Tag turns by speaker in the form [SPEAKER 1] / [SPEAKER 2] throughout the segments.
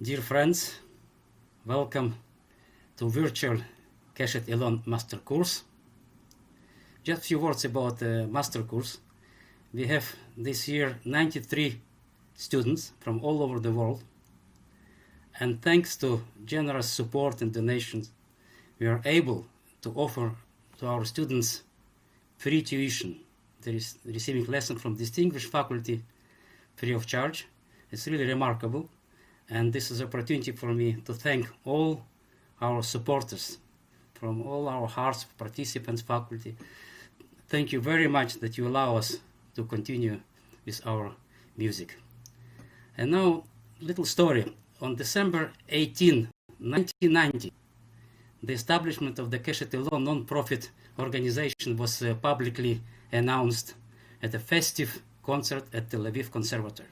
[SPEAKER 1] Dear friends, welcome to virtual Keshet Elon Mastercourse. Just a few words about the Mastercourse. We have this year 93 students from all over the world, and thanks to generous support and donations, we are able to offer to our students free tuition. There is receiving lessons from distinguished faculty free of charge. It's really remarkable, and this is an opportunity for me to thank all our supporters from all our hearts, participants, faculty. Thank you very much that you allow us to continue with our music. And now, little story. On December 18, 1990, the establishment of the Keshet Elon non-profit organization was publicly announced at a festive concert at Tel Aviv Conservatory.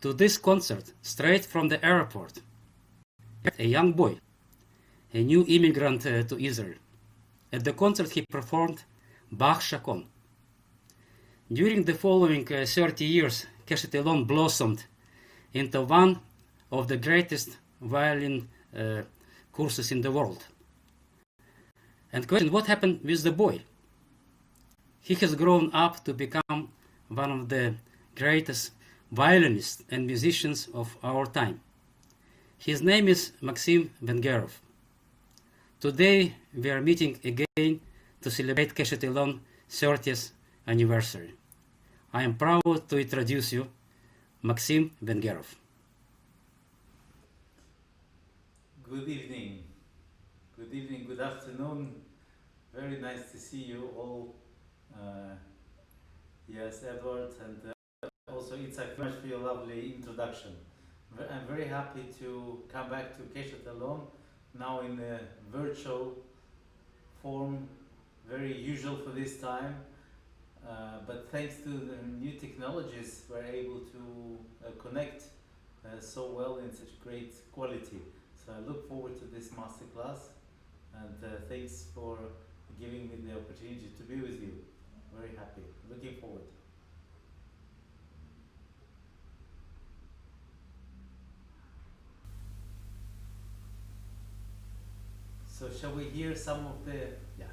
[SPEAKER 1] To this concert, straight from the airport, a young boy, a new immigrant to Israel. At the concert, he performed Bach Chaconne. During the following 30 years, Keshet Elon blossomed into one of the greatest violin courses in the world. And question, what happened with the boy? He has grown up to become one of the greatest violinists and musicians of our time. His name is Maxim Vengerov. Today we are meeting again to celebrate Keshet Elon 30th anniversary. I am proud to introduce you Maxim Vengerov.
[SPEAKER 2] Good evening. Good evening, good afternoon. Very nice to see you all. Yes, Edward, and also Ysaÿe, very much for your lovely introduction. I'm very happy to come back to Keshet Elon, now in a virtual form, very usual for this time. But thanks to the new technologies, we're able to connect so well in such great quality. So I look forward to this masterclass, and thanks for giving me the opportunity to be with you. Very happy, looking forward. So shall we hear some of the, yeah.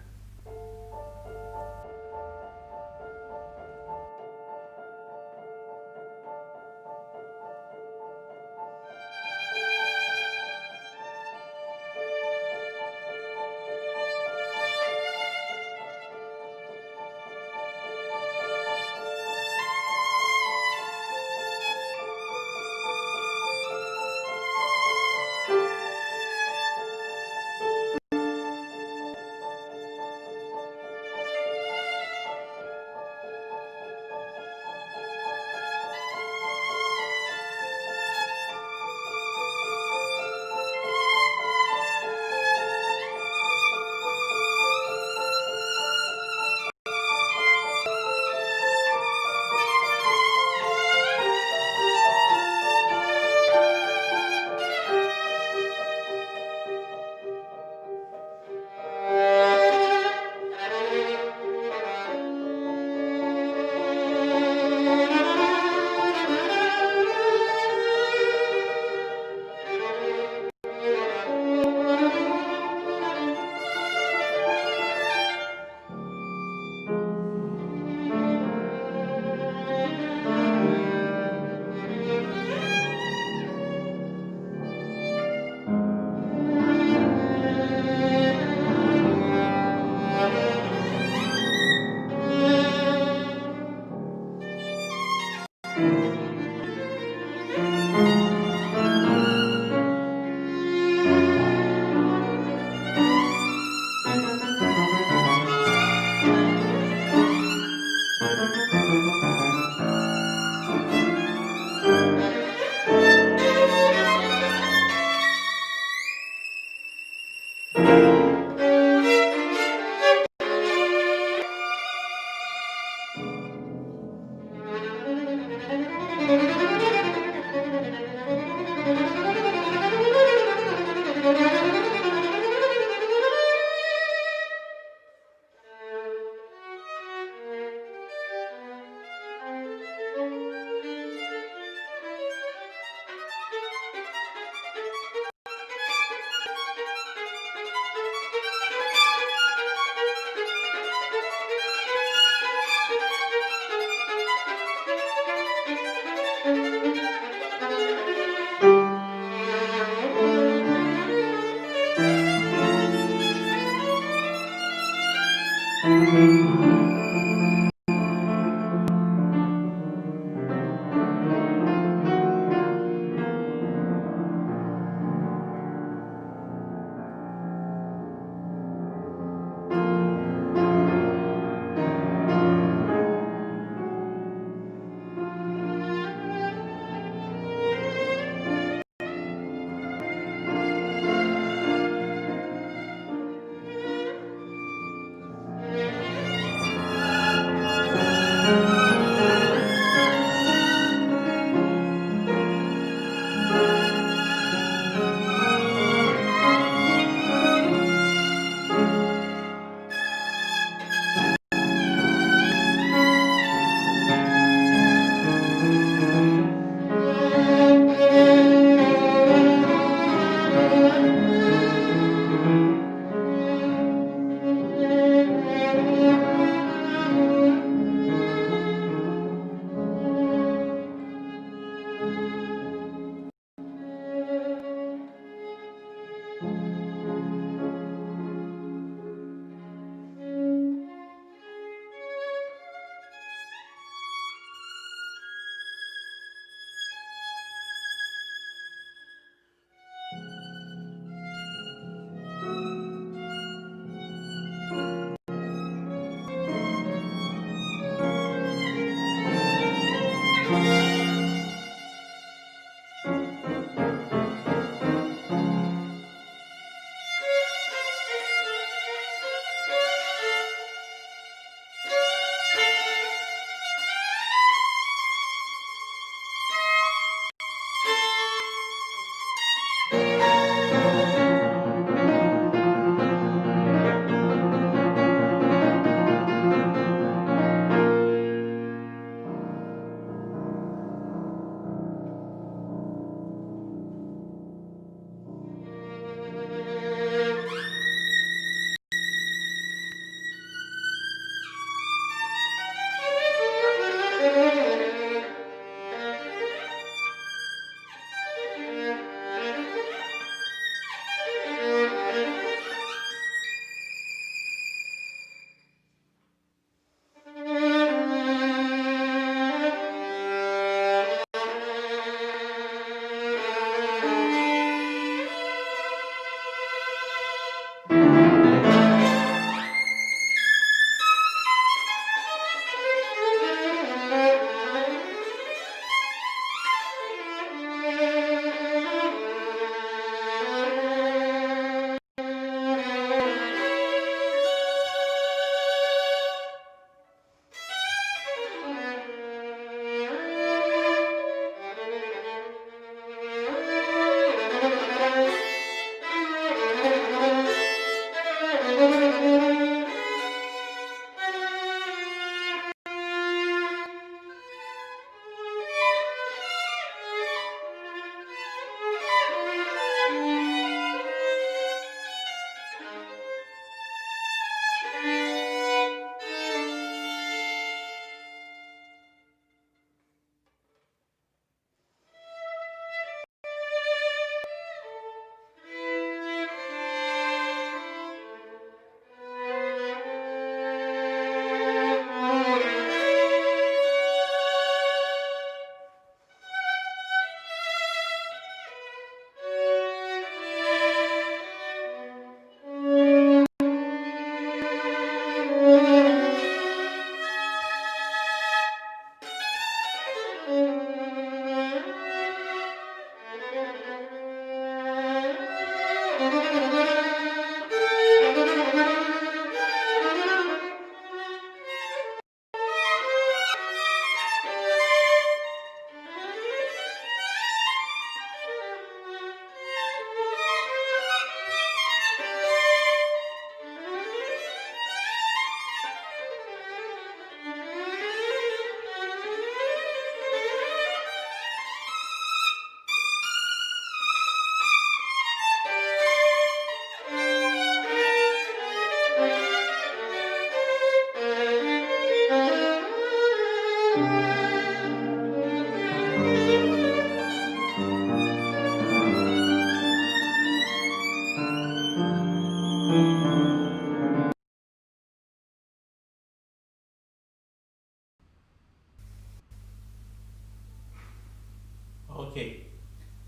[SPEAKER 2] Okay.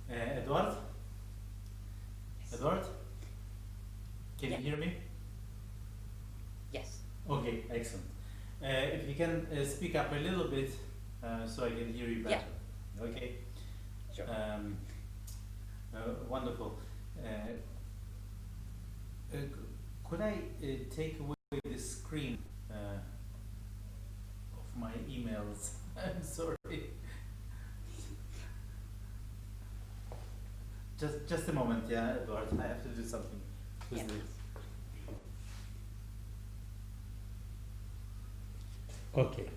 [SPEAKER 2] Edward?
[SPEAKER 3] Yes.
[SPEAKER 2] Edward? Can
[SPEAKER 3] Yeah.
[SPEAKER 2] you hear me?
[SPEAKER 3] Yes.
[SPEAKER 2] Okay, excellent. If you can speak up a little bit so I can hear you better.
[SPEAKER 3] Yeah.
[SPEAKER 2] Okay.
[SPEAKER 3] Sure.
[SPEAKER 2] Wonderful. Could I take away the screen of my emails? I'm sorry. Just a moment, yeah, Edward. I have to do something with
[SPEAKER 3] Yeah.
[SPEAKER 2] this. Okay.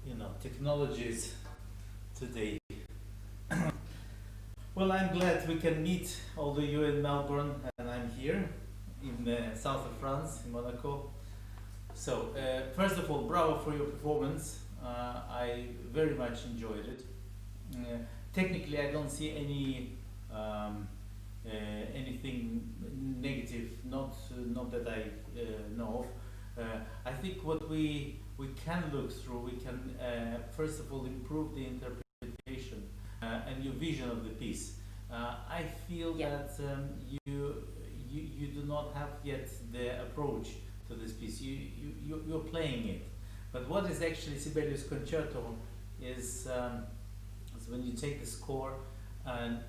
[SPEAKER 2] You know, technologies today. Well, I'm glad we can meet, although you're in Melbourne and I'm here in the south of France, in Monaco. So, first of all, bravo for your performance. I very much enjoyed it. Technically, I don't see anything negative, not that I know of. I think what we can look through, we can first of all improve the interpretation and your vision of the piece. I feel that you do not have yet the approach to this piece. You're playing it, but what is actually Sibelius Concerto is when you take the score and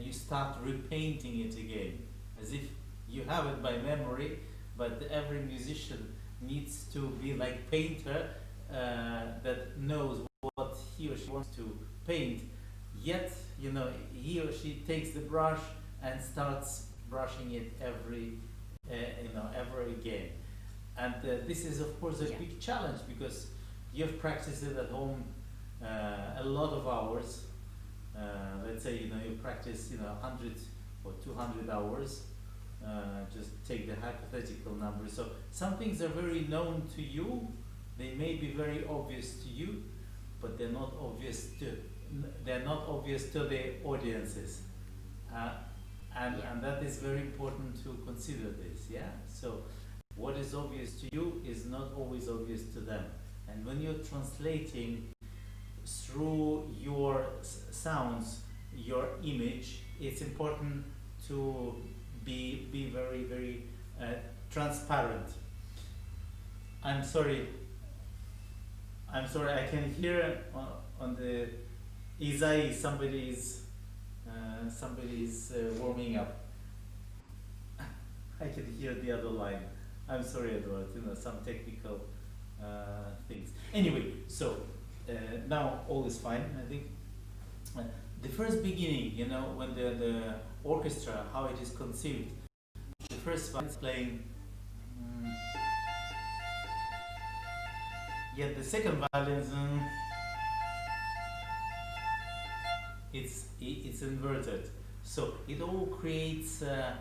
[SPEAKER 2] you start repainting it again, as if you have it by memory, but every musician needs to be like painter that knows what he or she wants to paint, yet you know he or she takes the brush and starts brushing it every again. And this is of course a big challenge, because you've practiced it at home a lot of hours. Let's say you practice 100 or 200 hours. Just take the hypothetical number. So some things are very known to you. They may be very obvious to you, but they're not obvious to the audiences. And that is very important to consider this. Yeah. So what is obvious to you is not always obvious to them. And when you're translating through your sounds, your image, it's important to be very, very transparent. I'm sorry, I can hear on the Ysaÿe somebody is warming up. I can hear the other line. I'm sorry, Edward, some technical things. Anyway, so now all is fine, I think. The first beginning, when the orchestra, how it is conceived, the first one is playing, yet the second violin, it's inverted. So it all creates a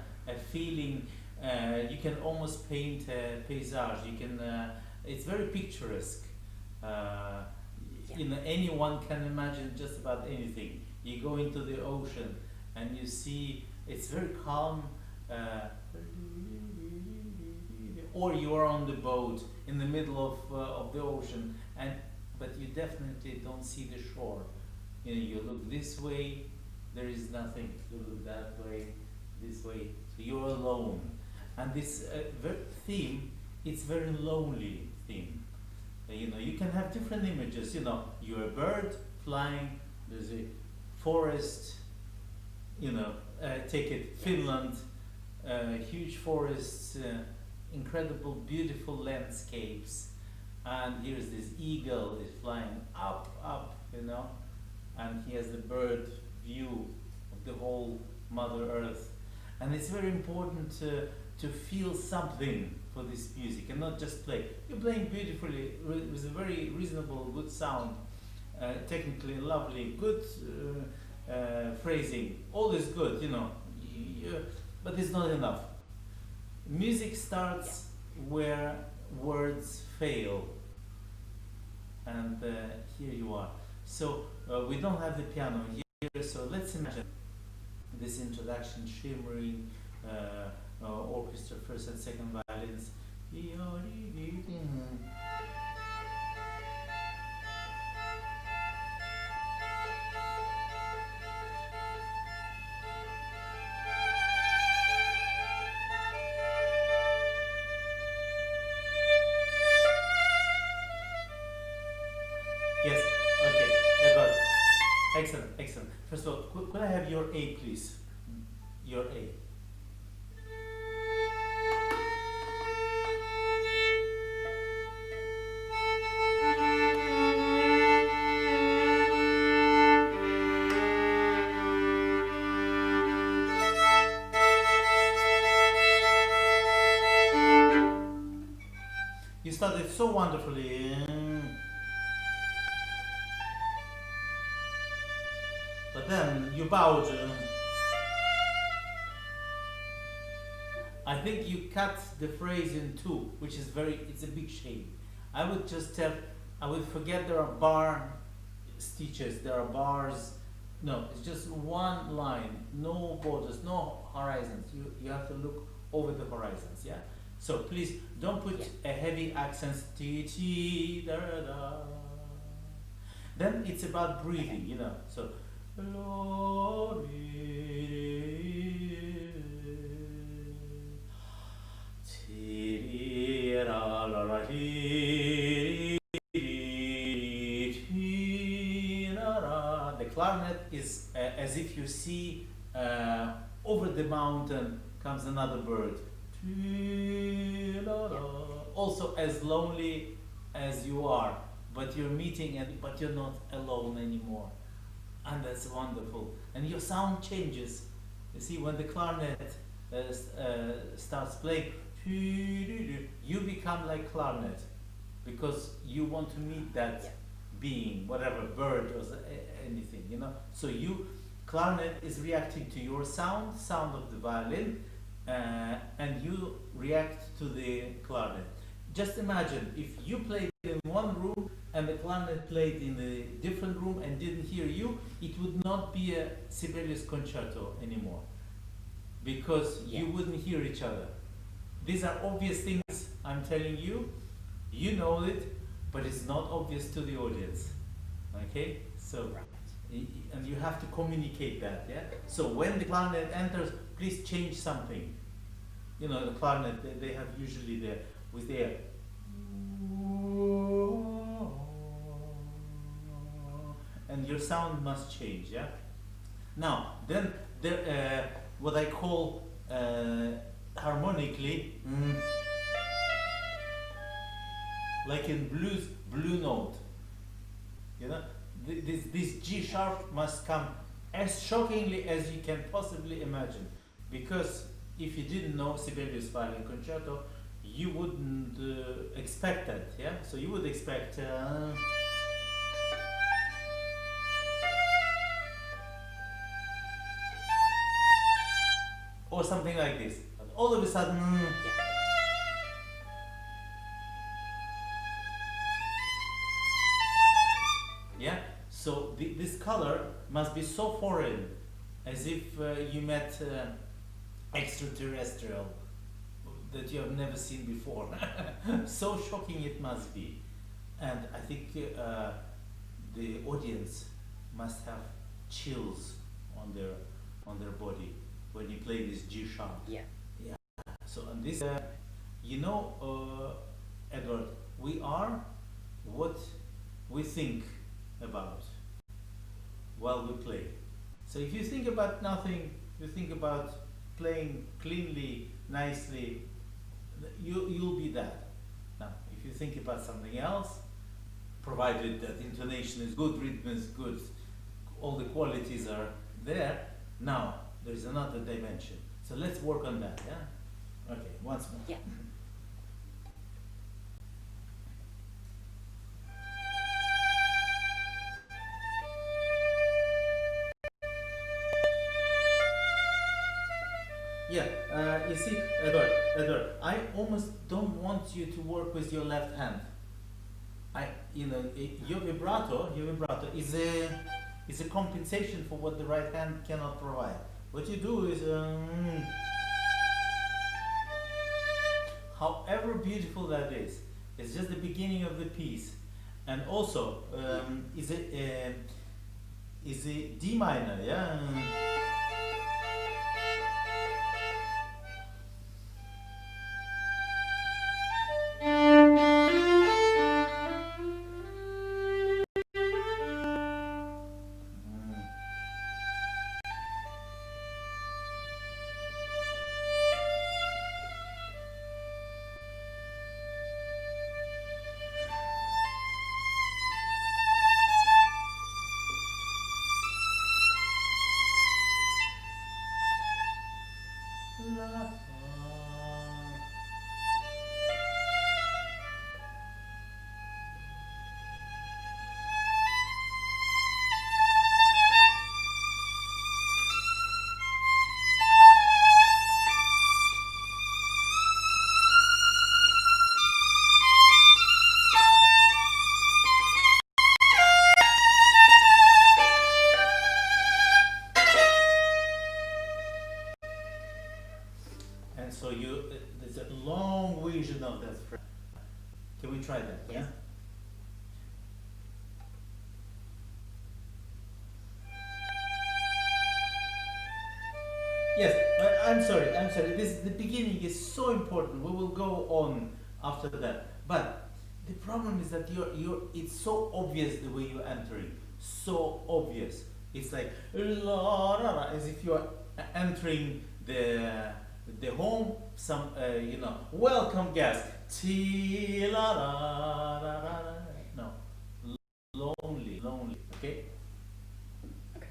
[SPEAKER 2] feeling. You can almost paint a paysage. You can. It's very picturesque. Anyone can imagine just about anything. You go into the ocean and you see it's very calm, or you are on the boat in the middle of the ocean, but you definitely don't see the shore. You look this way, there is nothing. You look that way, this way, so you're alone. And this theme, it's very lonely theme. You can have different images. You're a bird flying. There's a forest. Take it Finland, huge forests, incredible, beautiful landscapes, and here's this eagle is flying up, and he has the bird view of the whole Mother Earth, and it's very important to feel something for this music and not just play. You're playing beautifully with a very reasonable, good sound, technically lovely, good phrasing, all is good, but it's not enough. Music starts where words fail, and here you are. So we don't have the piano here, so let's imagine this introduction, shimmering orchestra, first and second violins. Yes. Okay. Edward. Excellent. Excellent. First of all, could I have your A, please? Your A. You started so wonderfully. But then you bowed. I think you cut the phrase in two, which is it's a big shame. I would just I would forget there are bar stitches, there are bars. No, it's just one line, no borders, no horizons. You have to look over the horizons, yeah? So please don't put a heavy accent, ti ti da da. Then it's about breathing, you know. So the clarinet is as if you see over the mountain comes another bird. Also as lonely as you are, but you're meeting but you're not alone anymore. And that's wonderful. And your sound changes. You see, when the clarinet starts playing, you become like clarinet because you want to meet that being, whatever, bird or anything, you know. So clarinet is reacting to your sound of the violin, and you react to the clarinet. Just imagine if you played in one room and the clarinet played in a different room and didn't hear you, it would not be a Sibelius concerto anymore, because you wouldn't hear each other. These are obvious things I'm telling you. You know it, but it's not obvious to the audience. Okay? So, and you have to communicate that, yeah? So when the clarinet enters, please change something. You know, the clarinet, they have usually with their and your sound must change, yeah? Now, then what I call harmonically, like in blues, blue note, you know, this G sharp must come as shockingly as you can possibly imagine, because if you didn't know Sibelius Violin Concerto, you wouldn't expect that, yeah? So you would expect or something like this. But all of a sudden, yeah? So this color must be so foreign, as if you met extraterrestrial that you have never seen before. So shocking it must be. And I think the audience must have chills on their body when you play this G sharp.
[SPEAKER 3] Yeah.
[SPEAKER 2] Yeah. So on this, you know, Edward, we are what we think about while we play. So if you think about nothing, you think about playing cleanly, nicely, you'll be that. Now, if you think about something else, provided that intonation is good, rhythm is good, all the qualities are there, now there's another dimension. So let's work on that, yeah? Okay, once more.
[SPEAKER 3] Yeah.
[SPEAKER 2] Yeah, you see, Edward, I almost don't want you to work with your left hand. Your vibrato is a compensation for what the right hand cannot provide. What you do is, however beautiful that is, it's just the beginning of the piece, and also is a D minor, yeah. Yes, I'm sorry. This the beginning is so important. We will go on after that. But the problem is that it's so obvious the way you're entering. So obvious. It's like la, la, la, as if you're entering the home. Some welcome guest. Ti, la, la, la, la, la. No, lonely. Okay.
[SPEAKER 3] Okay.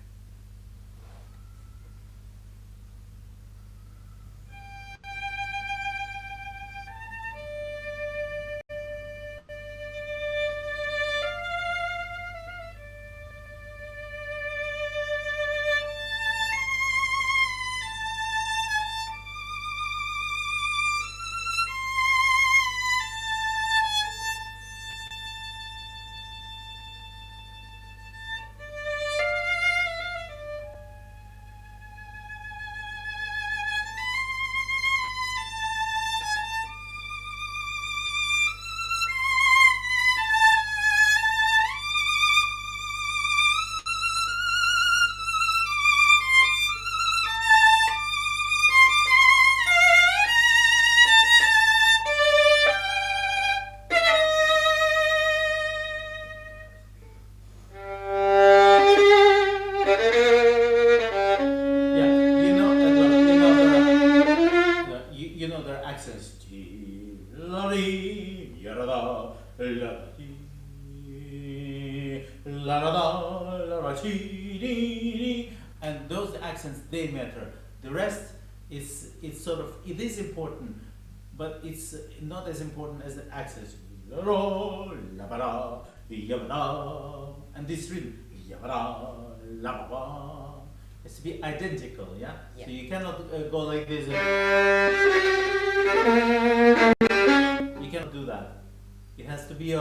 [SPEAKER 2] And those accents, they matter. The rest it's sort of, it is important, but it's not as important as the accents. And this rhythm has to be identical, yeah?
[SPEAKER 3] Yeah.
[SPEAKER 2] So you cannot go like this. You cannot do that. It has to be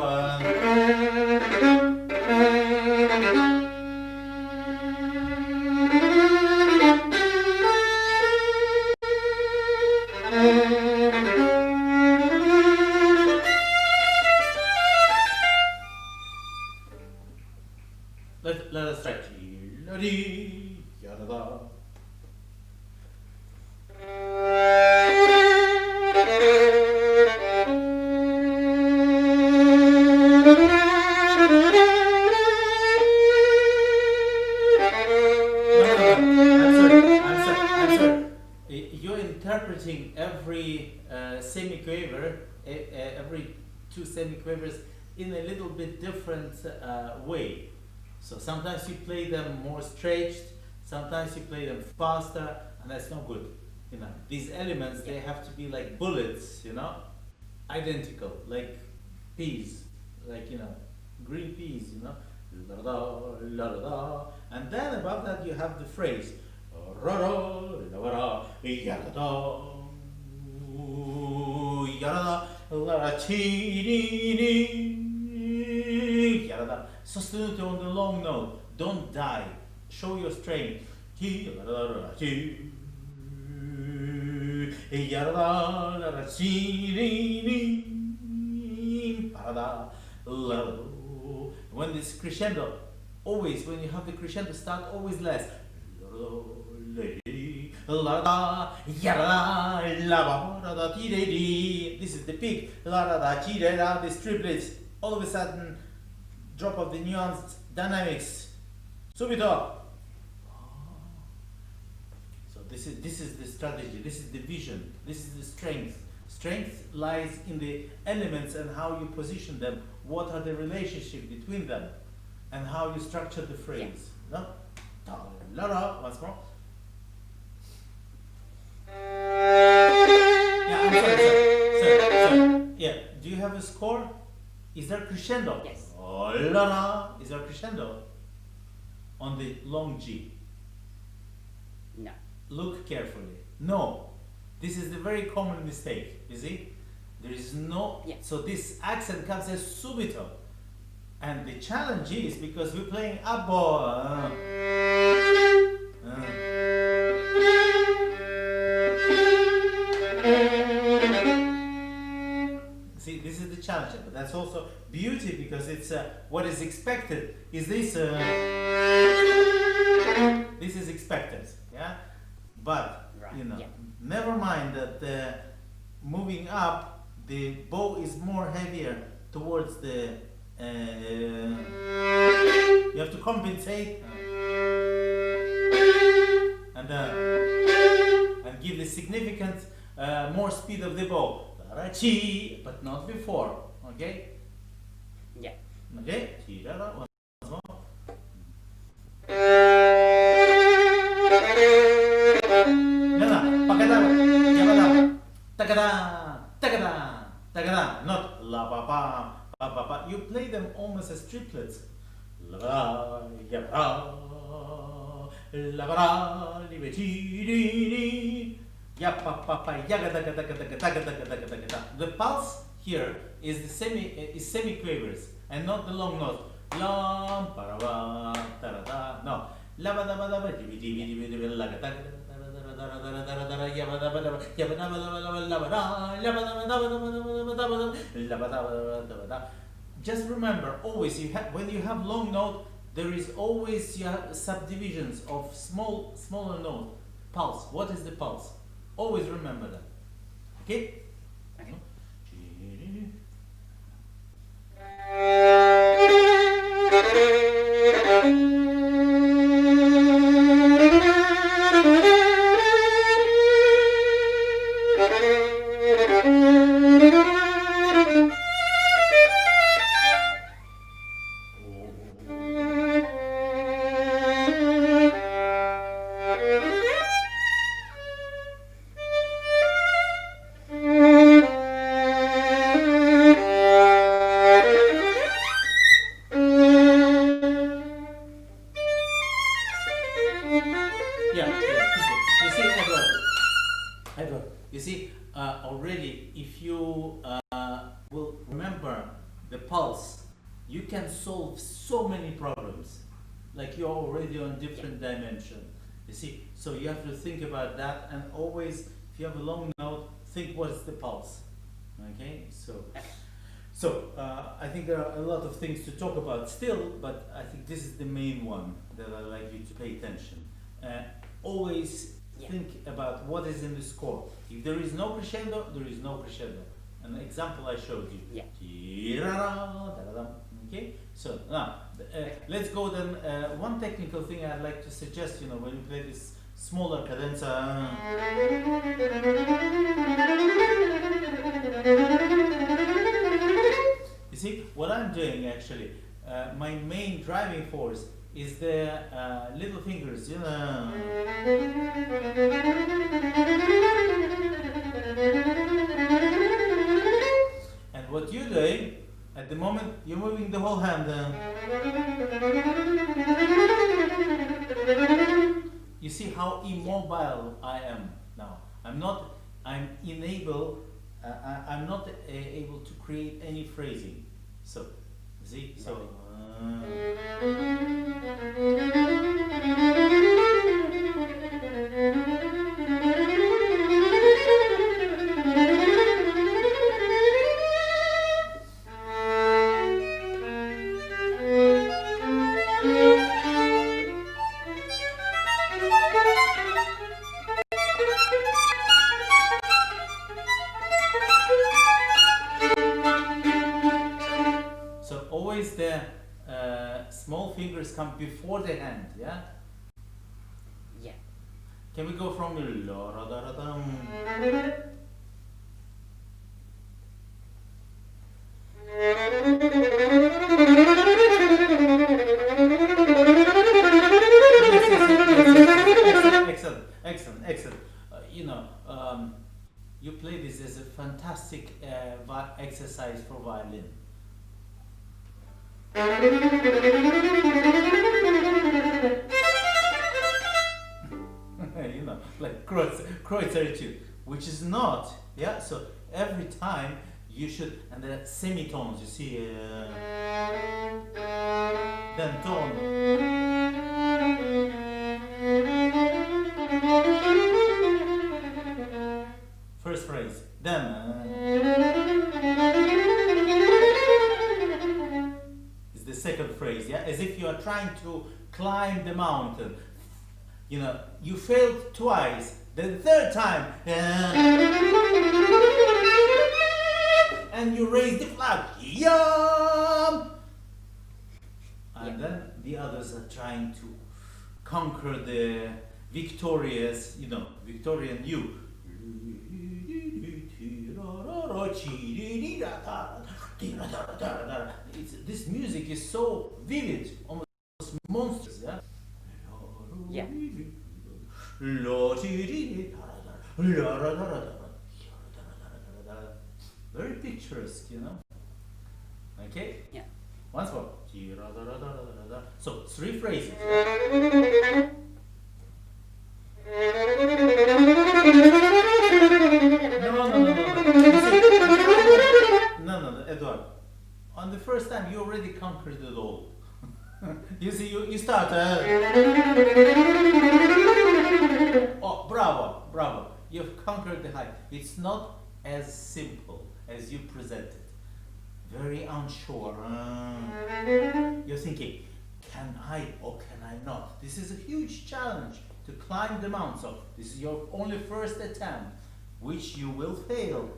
[SPEAKER 2] let us try. I'm sorry. You're interpreting every semiquaver, every two semiquavers in a little bit different way. So sometimes you play them more stretched, sometimes you play them faster, and that's no good. You know, these elements, they have to be like bullets, you know, identical, like peas, like, you know, green peas, you know, la da la da, and then above that you have the phrase, ra ra la ra ya da ya da la ra chi ni ya da. Sostenuto on the long note. Don't die. Show your strength. When this crescendo, always when you have the crescendo start always less. This is the peak. These triplets. All of a sudden, drop of the nuanced dynamics. Subito. So this is the strategy. This is the vision. This is the strength. Strength lies in the elements and how you position them. What are the relationship between them, and how you structure the phrase. No? La la. Once more. Yeah, I'm sorry. Yeah. Do you have a score? Is there crescendo?
[SPEAKER 3] Yes.
[SPEAKER 2] Oh, la la. Is there crescendo on the long G?
[SPEAKER 3] No.
[SPEAKER 2] Look carefully. No. This is the very common mistake. You see? There is no.
[SPEAKER 3] Yeah.
[SPEAKER 2] So this accent comes as subito. And the challenge is because we're playing abbo. See, this is the challenge, but that's also beauty because it's what is expected. Is this? This is expected, yeah. But you know,
[SPEAKER 3] Yeah.
[SPEAKER 2] never mind that moving up, the bow is more heavier towards the. You have to compensate and give the significant more speed of the bow, but not before. Okay.
[SPEAKER 3] Yeah.
[SPEAKER 2] Okay. Once more. Not la pa pa pa pa pa. You play them almost as triplets. La ba ya ba la ba li be ti di ya pa pa pa ya ga da ga da ga da ga da ga da ga da ga da ga. The pulse here is the semi quavers and not the long note. La pa ba ta da da. No. La ba da ba da ba di di di di di la ga da ga. Just remember, always when you have long note, there is always subdivisions of smaller note. Pulse. What is the pulse? Always remember that. Okay?
[SPEAKER 3] Okay.
[SPEAKER 2] Already, if you will remember the pulse, you can solve so many problems. Like you're already on different dimension. You see, so you have to think about that, and always, if you have a long note, think what's the pulse. Okay, so I think there are a lot of things to talk about still, but I think this is the main one that I'd like you to pay attention. Always think about what is in the score. If there is no crescendo, there is no crescendo. An example I showed you. Okay, so now let's go then. One technical thing I'd like to suggest, you know, when you play this smaller cadenza. You see, what I'm doing actually, my main driving force is the little fingers, you know. And what you're doing, at the moment, you're moving the whole hand. You see how immobile I am now. I'm not able to create any phrasing. So, see, so. Always the small fingers come before the hand, yeah?
[SPEAKER 3] Yeah.
[SPEAKER 2] Can we go from la ra da ra dum? Excellent. You know, you play this as a fantastic exercise for violin. You know, like Kreuzertude, which is not, yeah. So every time you should, and the semitones, you see, then tone. First phrase, then. Is the second phrase, yeah, as if you are trying to climb the mountain. you know, you failed twice. The third time, and you raise the flag, yum! And then the others are trying to conquer the victorious, you know, Victorian you. This music is so vivid, almost monstrous, yeah?
[SPEAKER 3] Yeah.
[SPEAKER 2] Very picturesque, you know? Okay?
[SPEAKER 3] Yeah.
[SPEAKER 2] Once more. So, 3 phrases. No, Edward. On the first time, you already conquered it all. You see, you start. Oh, bravo. You've conquered the high. It's not as simple as you present it. Very unsure. You're thinking, can I or can I not? This is a huge challenge to climb the mountain. So this is your only first attempt, which you will fail.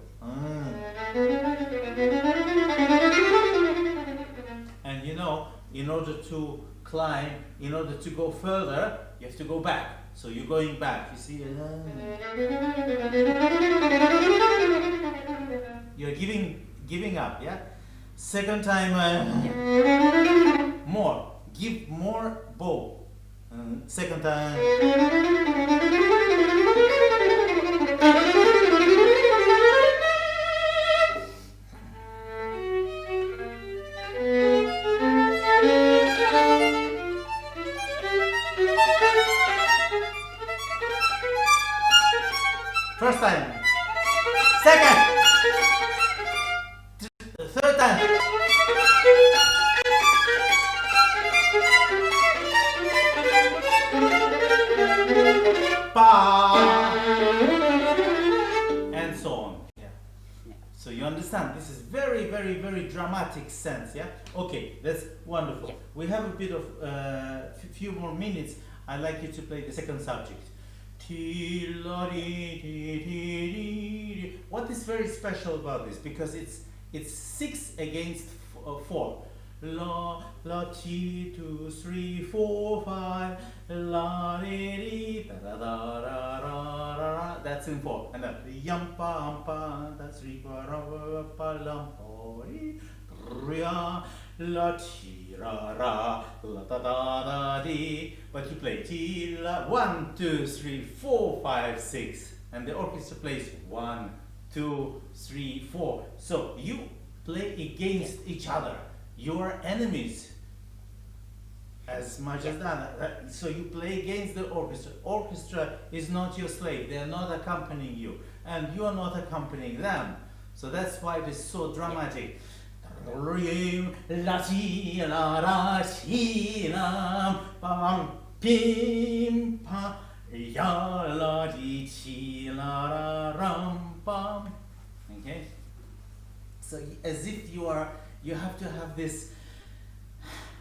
[SPEAKER 2] And you know, in order to climb, in order to go further, you have to go back. So you're going back, you see? You're giving up, yeah? Second time, more. Give more bow. Second time. First time. Second. Third time. And so on. Yeah. So you understand, this is very, very, very dramatic sense, yeah? Okay, that's wonderful.
[SPEAKER 3] Yeah.
[SPEAKER 2] We have a bit of few more minutes. I'd like you to play the second subject. What is very special about this? Because it's 6 against 4. La la ti 2 3 4 5 la di da da da da da. That's in 4. And then yam pa pa that's 3 pa pa lam po ria la ti ra ra la da da da di. But you play ti la 1 2 3 4 5 6, and the orchestra plays 1 2 3 4. So you play against each other. You are enemies as much as that. So you play against the orchestra. Orchestra is not your slave. They are not accompanying you, and you are not accompanying them. So that's why it is so dramatic. Okay. So as if you have to have this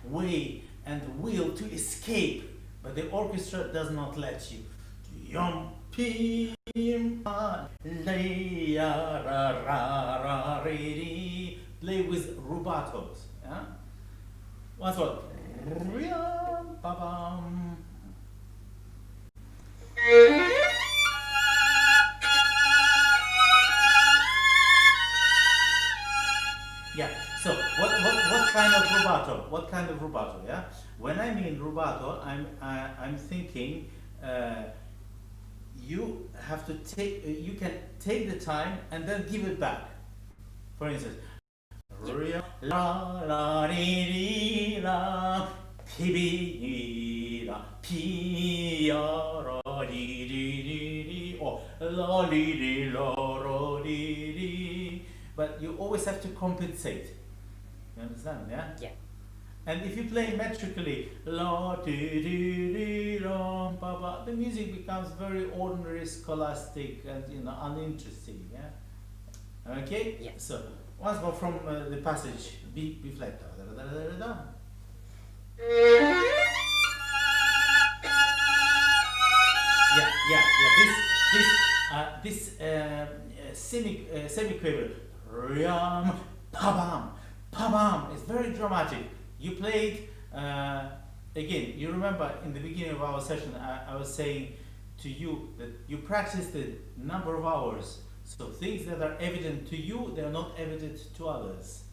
[SPEAKER 2] way and will to escape, but the orchestra does not let you. Play with rubatos. Yeah? Once more. Yeah. So what kind of rubato? What kind of rubato? Yeah. When I mean rubato, I'm thinking you have to take. You can take the time and then give it back. For instance, la la di la pi la pi ra di di or la di la ro di. But you always have to compensate. You understand, yeah?
[SPEAKER 3] Yeah.
[SPEAKER 2] And if you play metrically, la di di di la ba ba, the music becomes very ordinary, scholastic, and uninteresting. Yeah. Okay.
[SPEAKER 3] Yeah.
[SPEAKER 2] So once more from the passage B flat. Da, da, da, da, da. semi-quaver. Ram, pa-bam, pa-bam. It's very dramatic. You played, again, you remember in the beginning of our session, I was saying to you that you practiced a number of hours. So things that are evident to you, they are not evident to others.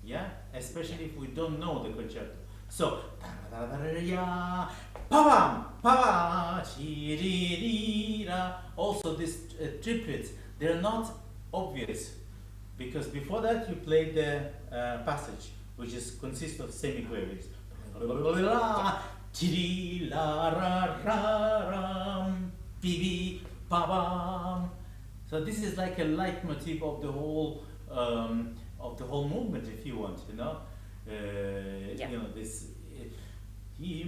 [SPEAKER 2] Yeah? Especially if we don't know the concerto. So, also these triplets, they're not obvious, because before that you played the passage, which consists of semiquavers. So this is like a leitmotif of the whole movement, if you want, you know. You know this. Yeah,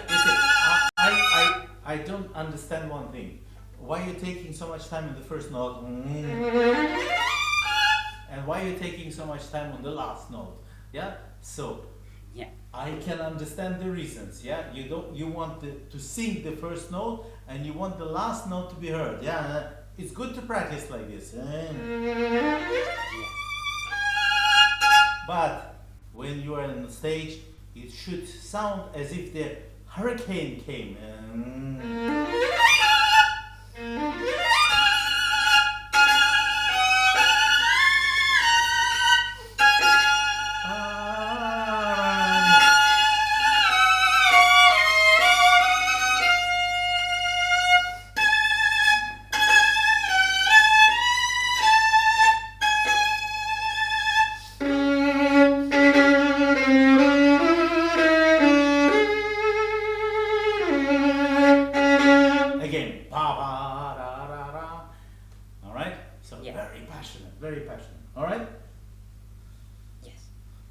[SPEAKER 2] listen, I don't understand one thing. Why are you taking so much time in the first note? And why are you taking so much time on the last note? Yeah? So,
[SPEAKER 3] Yeah.
[SPEAKER 2] I can understand the reasons. Yeah? You want to sing the first note and you want the last note to be heard. Yeah? It's good to practice like this. But when you are on the stage, it should sound as if the hurricane came. Again, pa-ba-da-da-da. All right? So
[SPEAKER 3] Yeah.
[SPEAKER 2] very passionate, very passionate. All right?
[SPEAKER 3] Yes.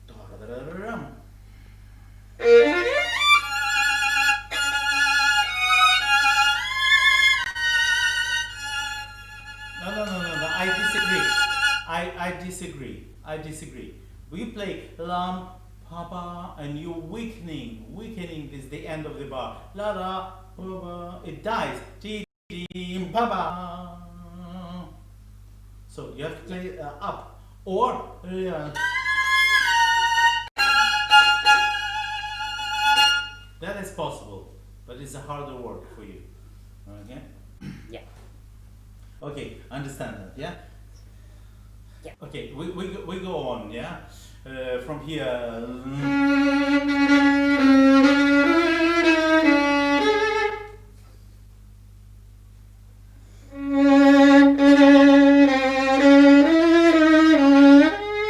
[SPEAKER 2] Da-da-da-da-da-dum. No. I disagree. I disagree. We play lam, pa-ba, and you're weakening. Weakening is the end of the bar. La da, pa-ba. It dies. Ti-di, pa-ba. So you have to play up. Or that is possible, but it's a harder work for you. Okay?
[SPEAKER 3] Yeah.
[SPEAKER 2] Okay, understand that, yeah?
[SPEAKER 3] Yeah.
[SPEAKER 2] Okay, we go on, yeah? From here.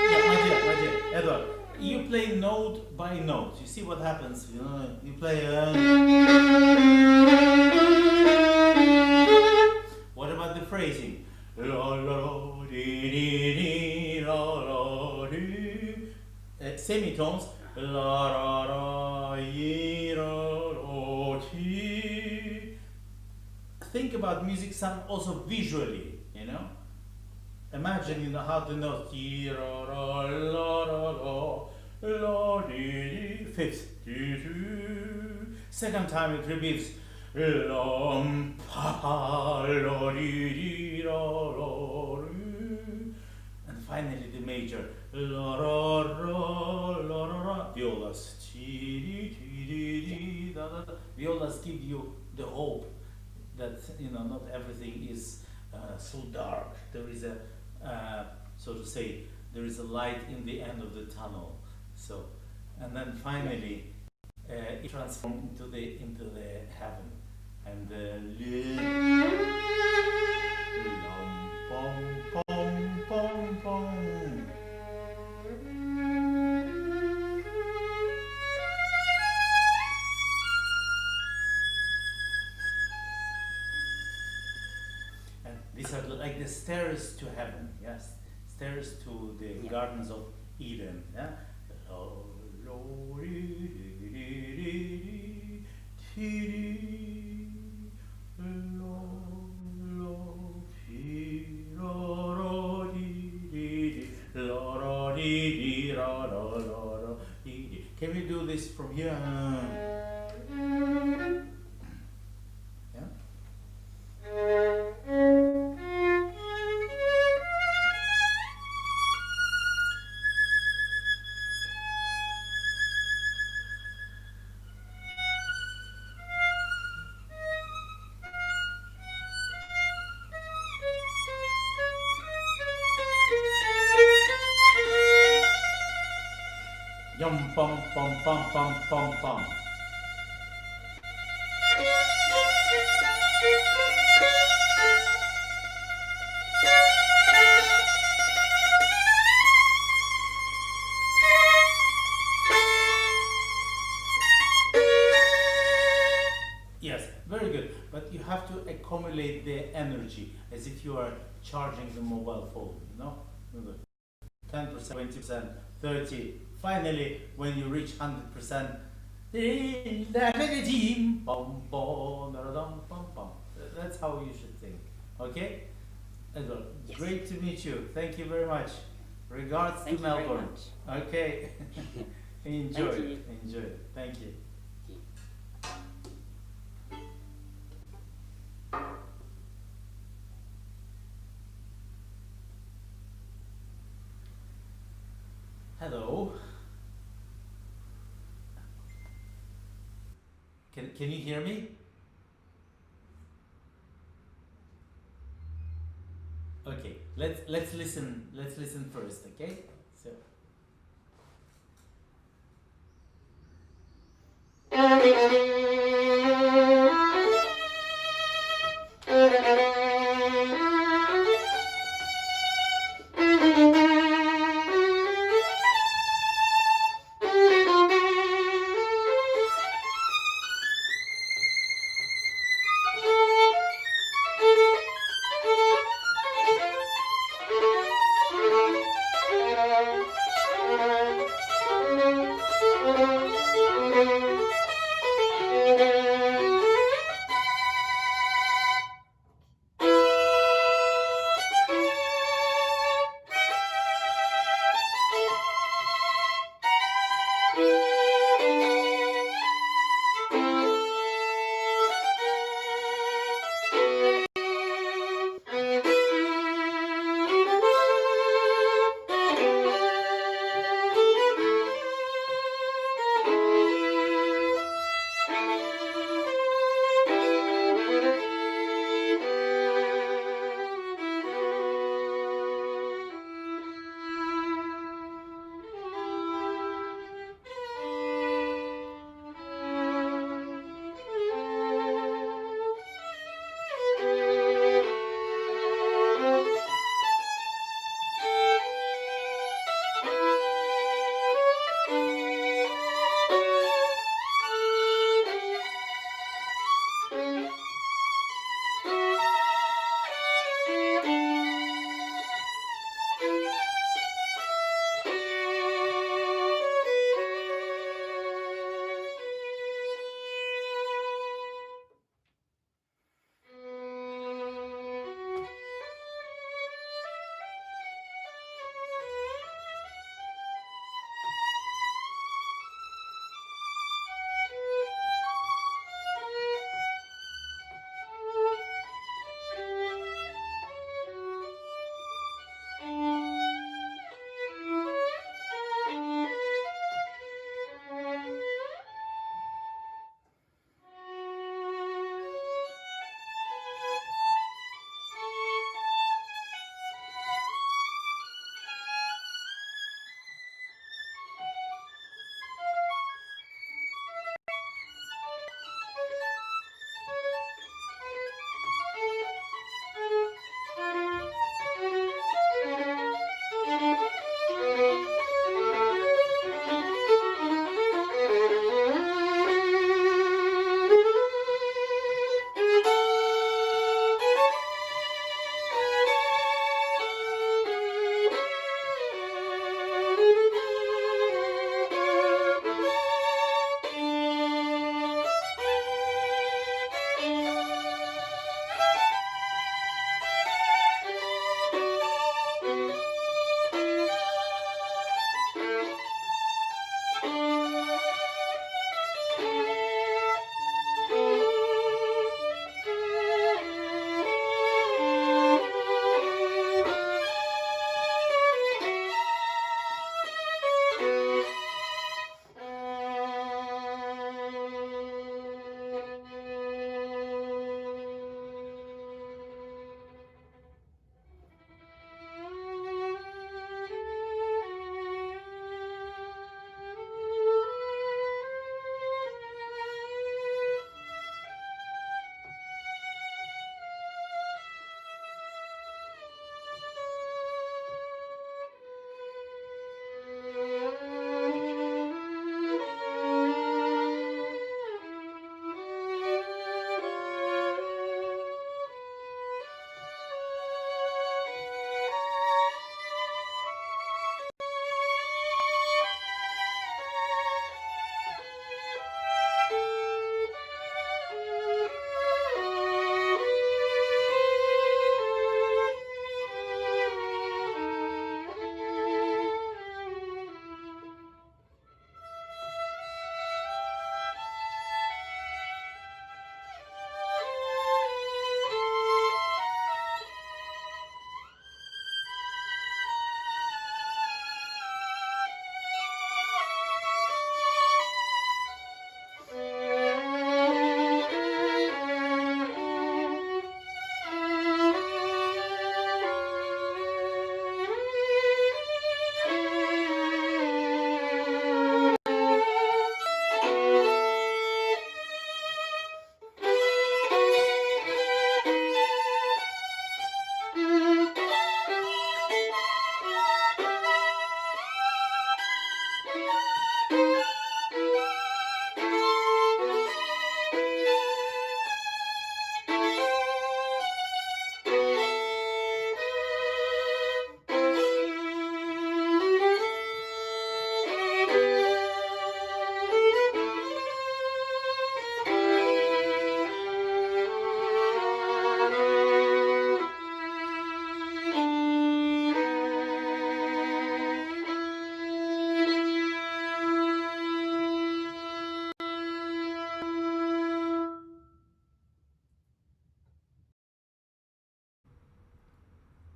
[SPEAKER 2] Yeah, my dear, Edward, you play note by note. You see what happens, you know? You play. What about the phrasing? Semitones. Think about music sound also visually, you know? Imagine, you know, how the notes. Fifth. Second time it repeats. And finally the major. Violas. Violas give you the hope that, you know, not everything is so dark. There is a, so to say, there is a light in the end of the tunnel. So, and then finally, it transforms into the heaven, and pom pom pom pom. And these are like the stairs to heaven, yes, stairs to the gardens of Eden, yeah. Yeah. Yeah. Yum pum pum pum pum pum pum. Yes, very good. But you have to accumulate the energy as if you are charging the mobile phone, you know? 10%, 20%, 30%. Finally, when you reach 100%, that's how you should think. Okay? Edward,
[SPEAKER 3] Yes.
[SPEAKER 2] great to meet you. Thank you very much. Regards
[SPEAKER 3] Thank
[SPEAKER 2] to
[SPEAKER 3] you very
[SPEAKER 2] Melbourne.
[SPEAKER 3] much.
[SPEAKER 2] Okay. Enjoy.
[SPEAKER 3] Thank you.
[SPEAKER 2] Enjoy. Thank you. Hello. Can you hear me? Okay, let's listen. Let's listen first, okay? So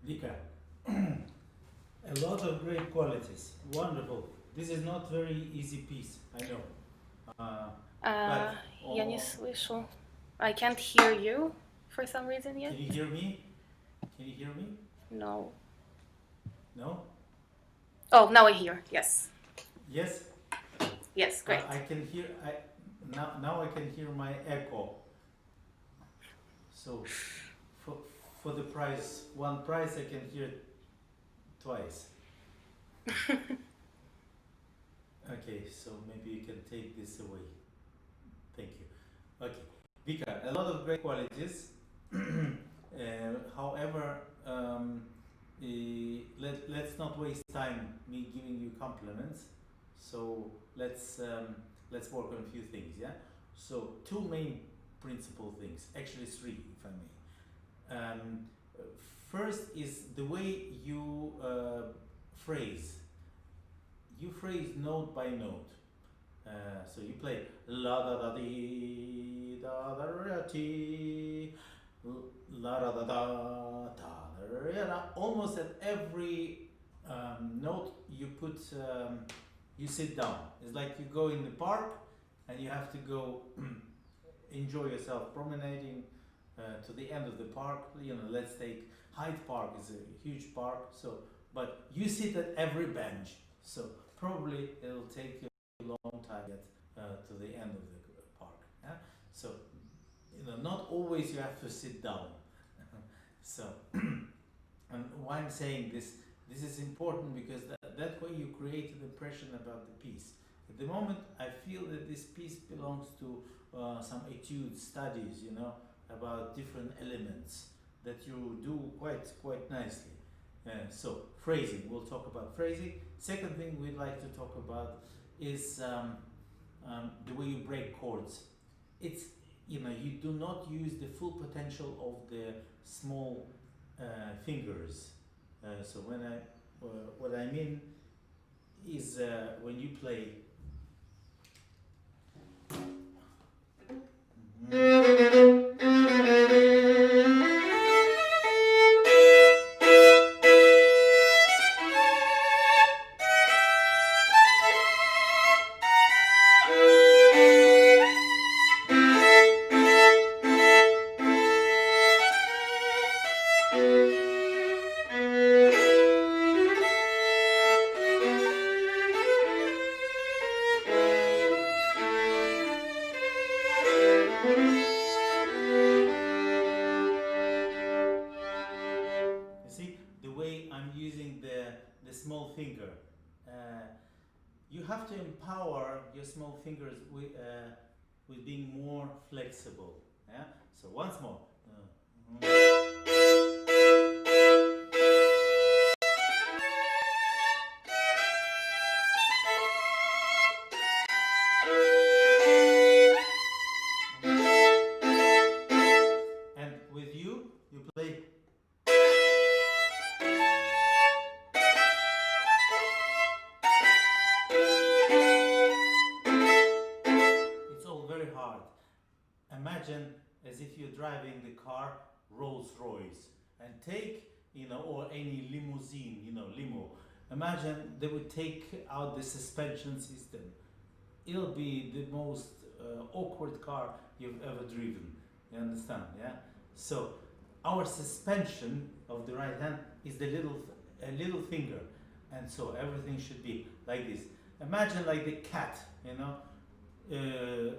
[SPEAKER 2] Vika, a lot of great qualities. Wonderful. This is not very easy piece, I know. But
[SPEAKER 4] Я не слышу. I can't hear you for some reason yet.
[SPEAKER 2] can you hear me? Can you hear me?
[SPEAKER 4] No.
[SPEAKER 2] No?
[SPEAKER 4] Oh, now I hear. Yes.
[SPEAKER 2] Yes?
[SPEAKER 4] Yes, great.
[SPEAKER 2] I can hear. Now I can hear my echo. So, for the price, one price, I can hear it twice. Okay, so maybe you can take this away. Thank you. Okay, Vika, a lot of great qualities. However, let's not waste time me giving you compliments. So let's work on a few things. Yeah. So two main principal things, actually three, if I may. First is the way you phrase. You phrase note by note. So you play la da da dee da da ra ti la da da da da da. Almost at every note you put you sit down. It's like you go in the park and you have to go enjoy yourself promenading to the end of the park. You know, let's take Hyde Park is a huge park. So, but you sit at every bench. So probably it'll take you a long time to get to the end of the park. Yeah? So, you know, not always you have to sit down. So, and why I'm saying this is important because that way you create an impression about the piece. At the moment, I feel that this piece belongs to some etude studies, you know, about different elements that you do quite nicely. So phrasing, we'll talk about phrasing. Second thing we'd like to talk about is the way you break chords. It's, you know, you do not use the full potential of the small fingers. So what I mean is when you play. You have to empower your small fingers with being more flexible. Yeah. So once more. And with you play. Imagine as if you're driving the car Rolls-Royce and take, you know, or any limousine, you know, limo. Imagine they would take out the suspension system. It'll be the most awkward car you've ever driven. You understand? Yeah. So our suspension of the right hand is the little finger, and so everything should be like this. Imagine like the cat, you know.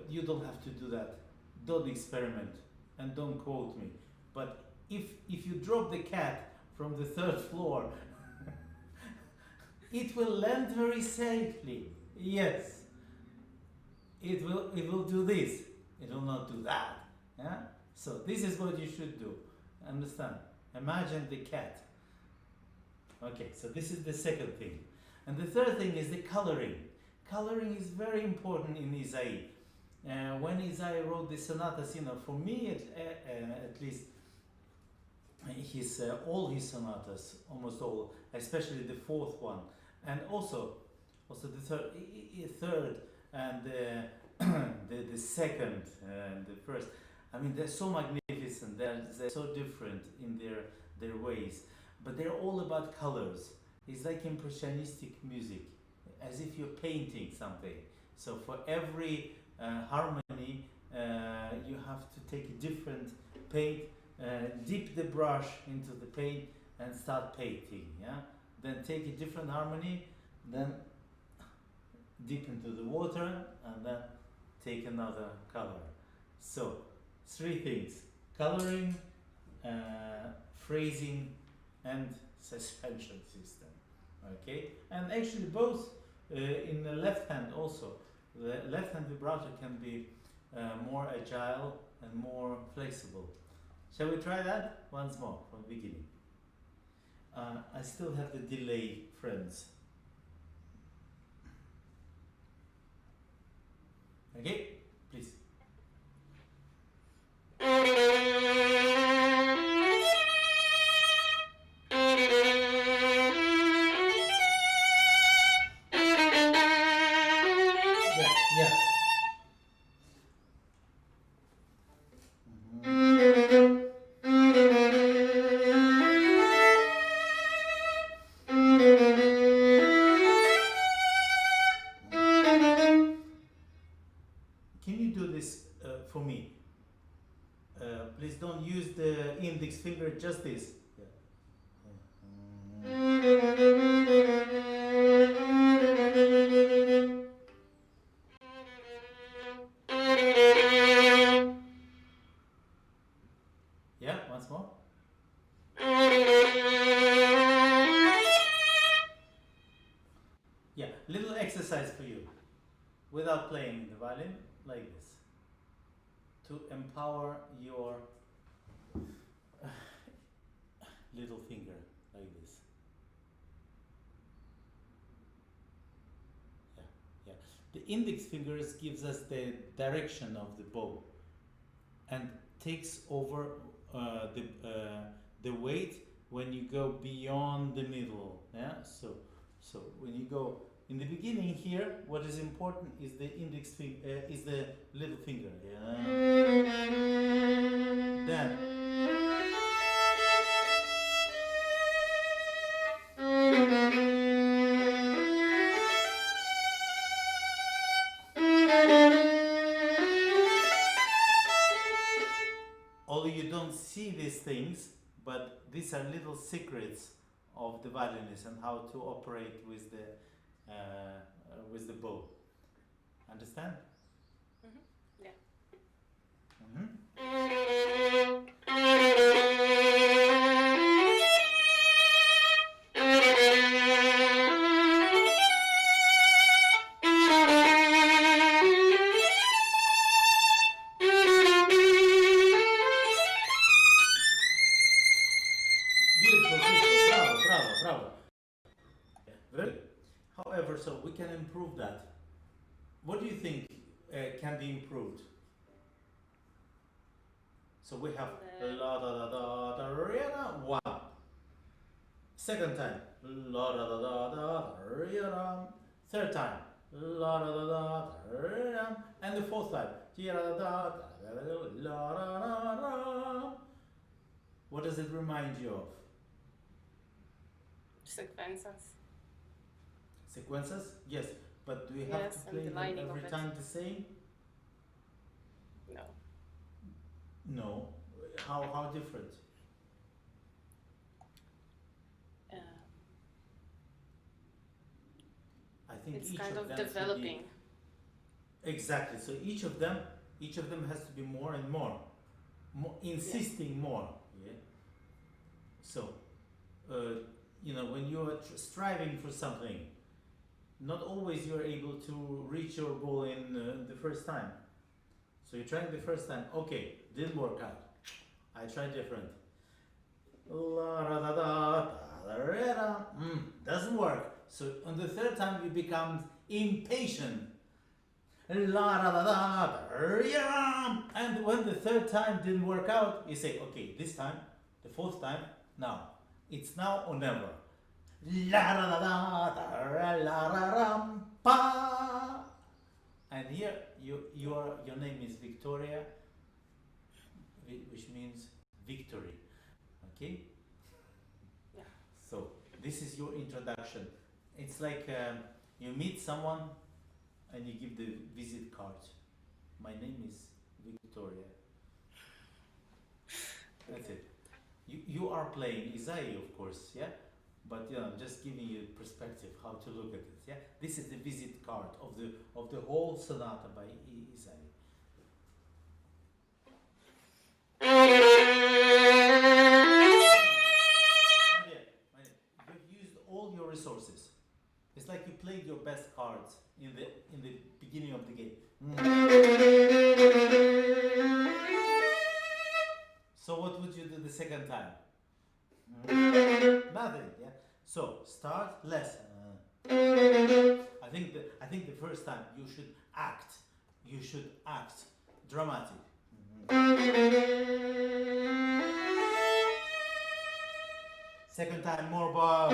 [SPEAKER 2] You don't have to do that. Don't experiment and don't quote me. But if you drop the cat from the third floor, it will land very safely. Yes. It will do this. It will not do that. Yeah? So this is what you should do. Understand? Imagine the cat. Okay, so this is the second thing. And the third thing is the coloring. Coloring is very important in Ysaÿe. When Ysaÿe wrote the sonatas, you know, for me at least, all his sonatas, almost all, especially the fourth one, and also the third and the second and the first. I mean, they're so magnificent. They're so different in their ways. but they're all about colors. It's like impressionistic music, as if you're painting something. So for every harmony, you have to take a different paint, dip the brush into the paint and start painting. Yeah. Then take a different harmony, then dip into the water, and then take another color. So 3 things: coloring, phrasing, and suspension system. Okay, and actually both in the left hand also. The left hand vibrato can be more agile and more flexible. Shall we try that once more from the beginning? I still have the delay, friends. Okay, please. Yeah. Can you do this for me? Please don't use the index finger, just this. Yeah, once more. Yeah, little exercise for you, without playing the violin, like this, to empower your little finger, like this. Yeah. The index fingers gives us the direction of the bow, and takes over the weight when you go beyond the middle. Yeah. So when you go in the beginning here, what is important is the index finger, is the little finger. Yeah. Then. Although you don't see these things, but these are little secrets of the violinist and how to operate with the bow. Understand?
[SPEAKER 4] Yeah.
[SPEAKER 2] Beautiful. Bravo. Very good. However, so we can improve that. What do you think can be improved? So we have la da da da da re da 1. Second time, la da da da da re da. Third time, la da da da re da. And the fourth time, ji da da da la da da da. What does it remind you of?
[SPEAKER 4] Sequences.
[SPEAKER 2] Sequences? Yes, but do we have
[SPEAKER 4] Yes,
[SPEAKER 2] to
[SPEAKER 4] and
[SPEAKER 2] play
[SPEAKER 4] the
[SPEAKER 2] them
[SPEAKER 4] lining
[SPEAKER 2] every
[SPEAKER 4] of it.
[SPEAKER 2] time the same?
[SPEAKER 4] No.
[SPEAKER 2] No. How different? I think
[SPEAKER 4] It's
[SPEAKER 2] each
[SPEAKER 4] kind of
[SPEAKER 2] them should be-
[SPEAKER 4] developing.
[SPEAKER 2] Exactly. So each of them has to be more and more, insisting more. Yeah. So, when you are striving for something, not always you are able to reach your goal in the first time. So you're trying the first time. Okay, didn't work out. I tried different. Doesn't work. So on the third time you become impatient. And when the third time didn't work out, you say, okay, this time, the fourth time, now. It's now or never. And here your name is Victoria, which means victory. Okay?
[SPEAKER 4] Yeah.
[SPEAKER 2] This is your introduction. It's like you meet someone and you give the visit card. My name is Victoria. That's it. You are playing Ysaÿe, of course, yeah? But I'm just giving you perspective how to look at it, yeah? This is the visit card of the whole sonata by Ysaÿe. You've used all your resources. It's like you played your best cards in the beginning of the game. So what would you do the second time? Nothing, yeah. So start less. I think the first time you should act. You should act dramatic. Second time more bar.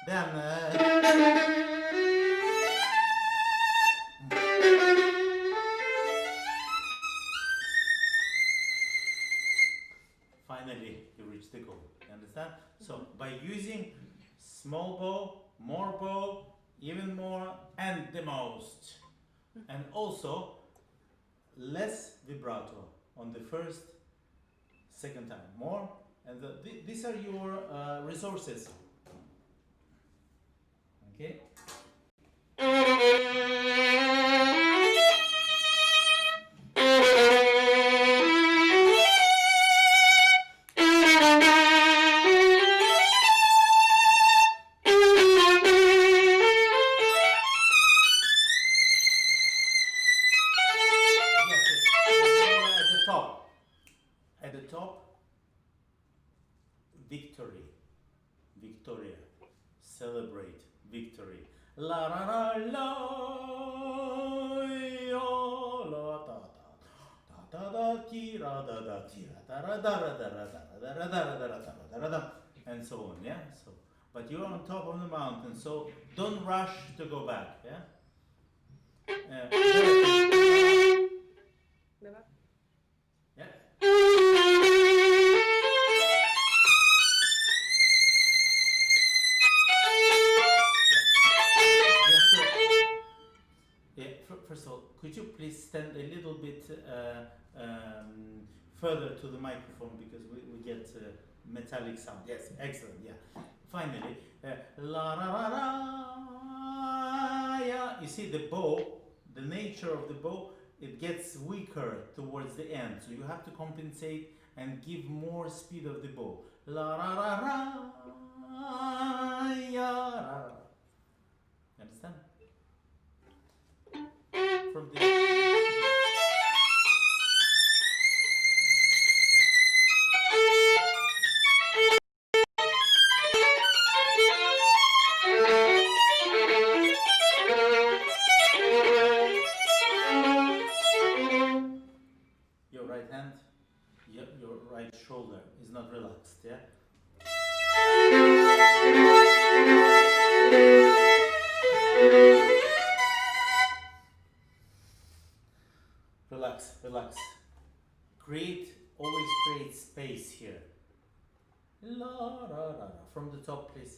[SPEAKER 2] Then finally you reach the goal. You understand? So by using small bow, more bow, even more, and the most, and also less vibrato on the first, second time, more, and these are your resources. Okay. Victory, Victoria, celebrate victory. La la la la la ta ta da ti ra da da ra da ra da ra da ra da ra da ra da ra da, and so on. Yeah. So, but you're on top of the mountain, so don't rush to go back. Yeah. Yeah. First of all, could you please stand a little bit further to the microphone because we get metallic sound. Yes, excellent. Yeah. Finally, la ra ra ra. Yeah. You see the bow, the nature of the bow, it gets weaker towards the end, so you have to compensate and give more speed of the bow. La ra ra ra. Ya ra. Understand? From the your right hand, your right shoulder is not relaxed, yeah? Relax, relax. Always create space here. La ra ra ra. From the top, please.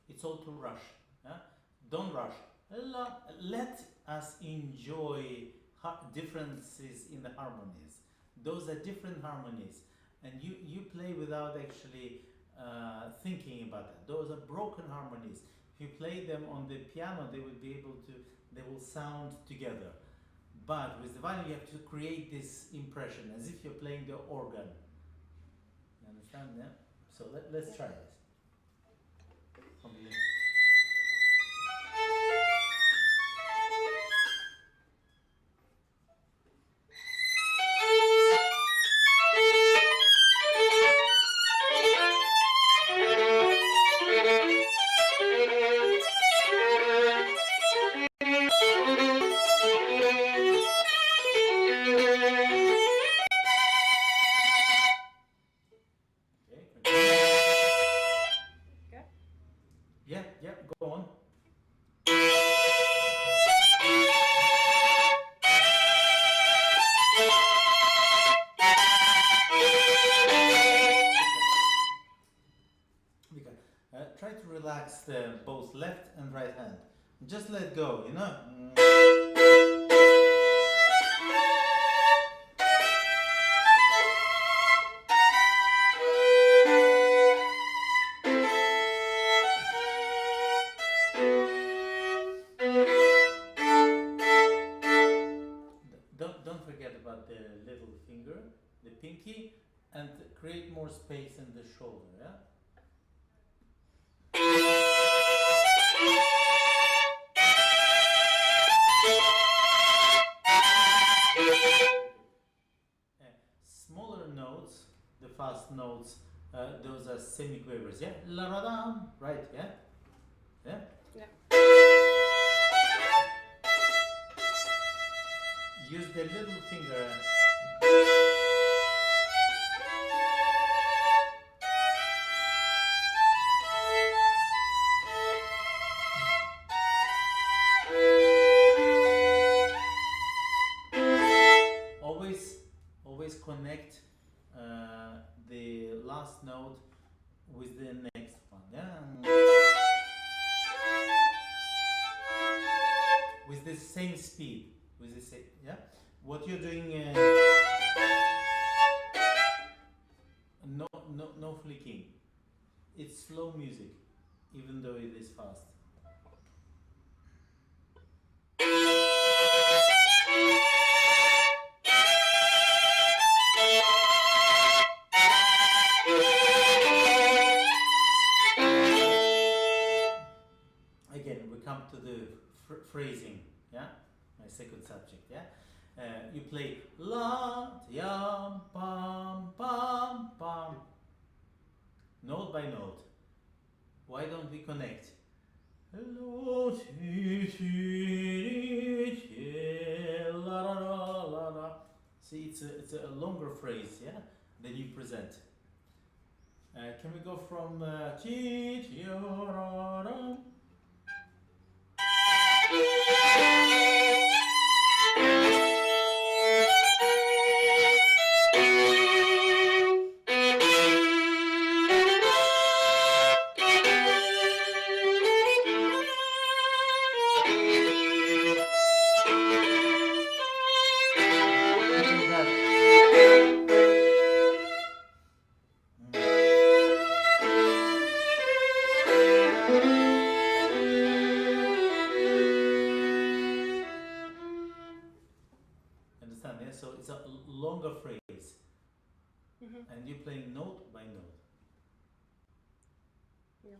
[SPEAKER 2] It's all too rush. Yeah? Don't rush. Let us enjoy differences in the harmonies. Those are different harmonies, and you play without actually thinking about that. Those are broken harmonies. If you play them on the piano, they will sound together. But with the violin, you have to create this impression as if you're playing the organ. You understand? Yeah. So let's try this. From the go on. Try to relax both left and right hand. Just let go, you know. Don't forget about the little finger, the pinky, and create more space in the shoulder, yeah? Smaller notes, the fast notes, those are semiquavers, yeah? La ra dam, right, yeah? Yeah?
[SPEAKER 4] Yeah.
[SPEAKER 2] Use the little finger. Always connect the last note with the next one, yeah? With the same speed, with the same, yeah? What you're doing, no flicking. It's slow music, even though it is fast. Again, we come to the phrasing, yeah? My second subject, yeah? You play la, yam, pam, pam, pam. Note by note. Why don't we connect? La, la, la, la. See, it's a longer phrase, yeah? Then you present. Can we go from understand, yeah? So it's a longer phrase. And you're playing note by note.
[SPEAKER 4] Yeah.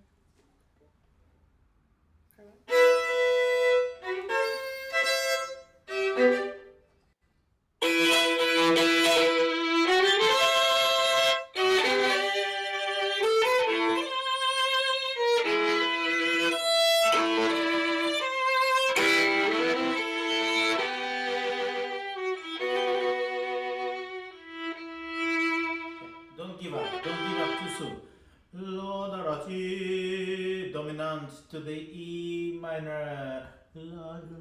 [SPEAKER 2] Don't give up too soon. La da ra ti, dominant to the E minor. La da.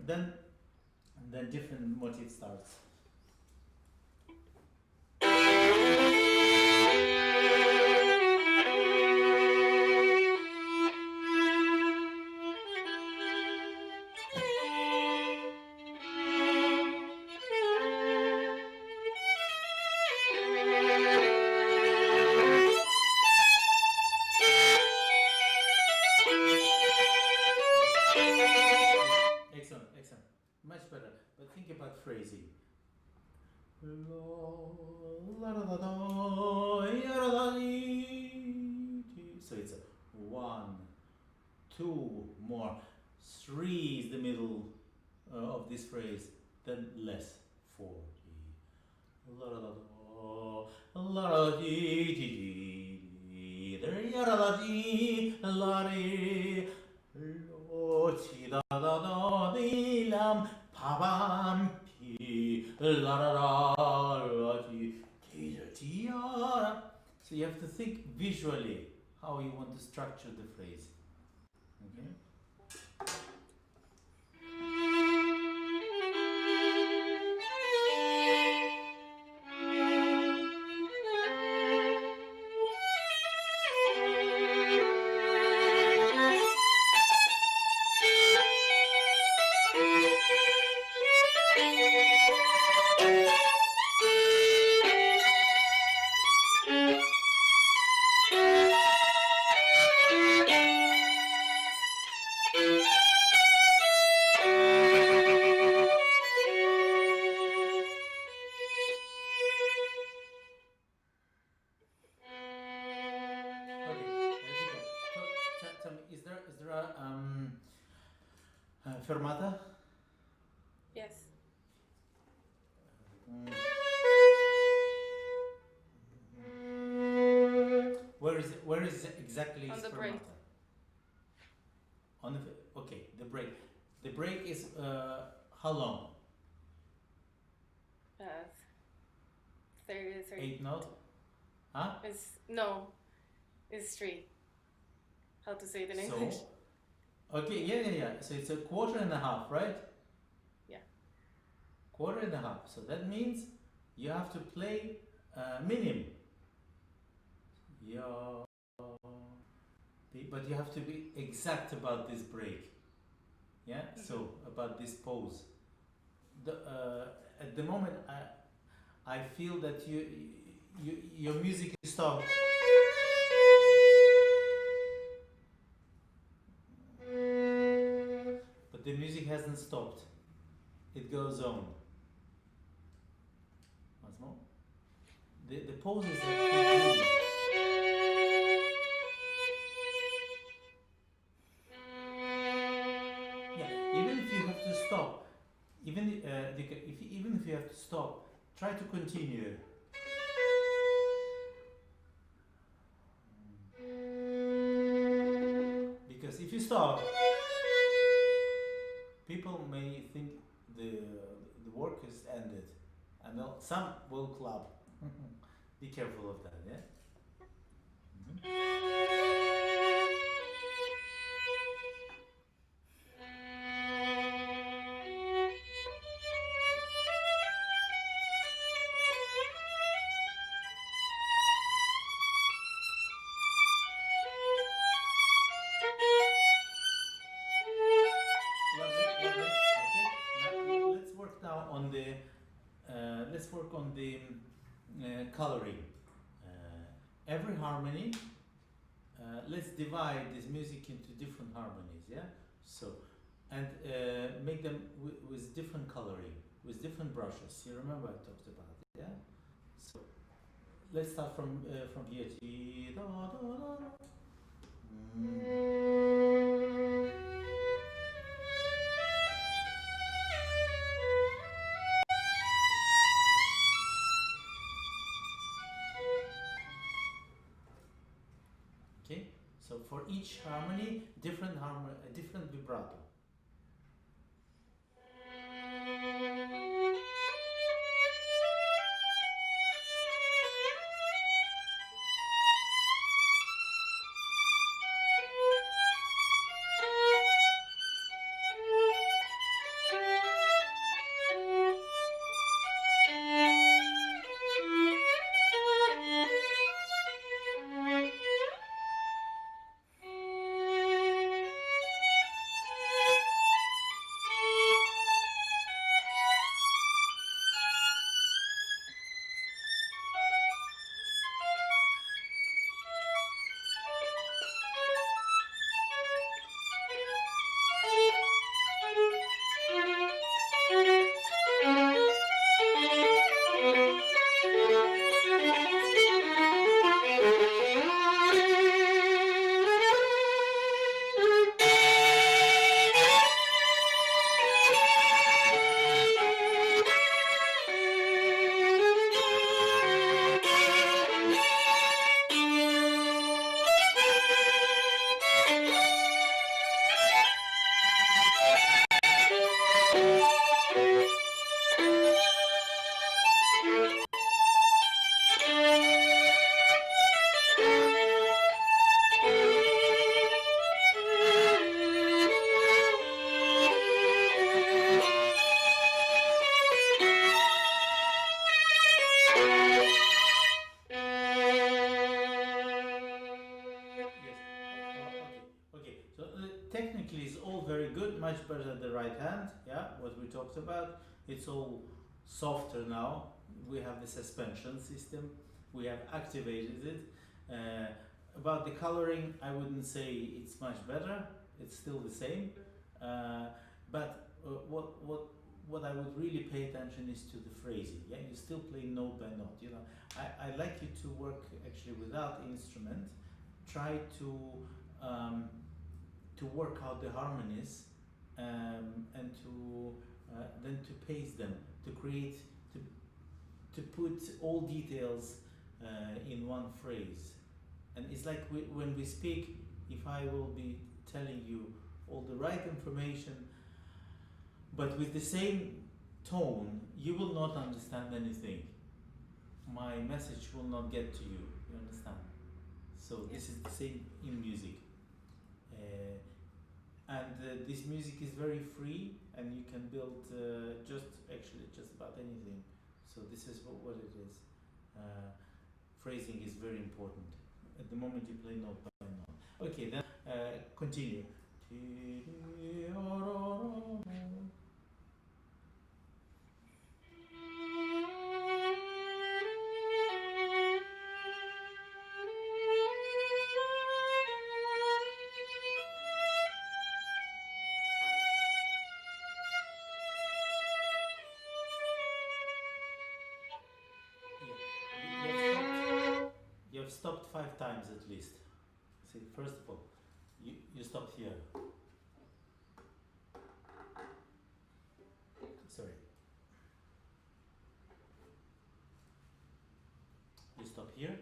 [SPEAKER 2] Then different motif starts. Excellent. Much better. But think about phrasing. So it's a 1, 2 more. 3 is the middle of this phrase. Then less. 4. So you have to think visually how you want to structure the phrase. Okay. Tell me, is there a fermata?
[SPEAKER 4] Yes.
[SPEAKER 2] Where is exactly
[SPEAKER 4] On the
[SPEAKER 2] fermata?
[SPEAKER 4] break.
[SPEAKER 2] On the okay, the break. The break is how long?
[SPEAKER 4] 30.
[SPEAKER 2] 8 notes? Huh?
[SPEAKER 4] It's 3. How to say it in English?
[SPEAKER 2] Okay, yeah. So it's a quarter and a half, right?
[SPEAKER 4] Yeah.
[SPEAKER 2] Quarter and a half. So that means you have to play minim. Yeah. But you have to be exact about this break. Yeah. So about this pause. At the moment, I feel that your music is stopped. But the music hasn't stopped. It goes on. Once more. The pause is actually. Yeah, even if you have to stop, even if you have to stop, try to continue. Because if you stop, people may think the work is ended, and some will clap. Be careful of that, yeah. Let's work on the coloring. Every harmony. Let's divide this music into different harmonies. Yeah. So, and make them with different coloring, with different brushes. You remember I talked about it. Yeah. So, let's start from here. Okay, so for each harmony, different vibrato. technically is all very good, much better than the right hand, yeah, what we talked about. It's all softer now. We have the suspension system, we have activated it. About the coloring, I wouldn't say it's much better, it's still the same. But what I would really pay attention is to the phrasing. Yeah, you still play note by note. You know, I like you to work actually without instrument. Try to work out the harmonies and to then to pace them, to create, to put all details in one phrase. And it's like when we speak, if I will be telling you all the right information, but with the same tone, you will not understand anything. My message will not get to you, you understand? So this is the same in music. This music is very free, and you can build just about anything. So this is what it is. Phrasing is very important. At the moment you play note by note. Okay, then continue. You have stopped 5 times at least. See, first of all, you stopped here. Sorry. You stop here.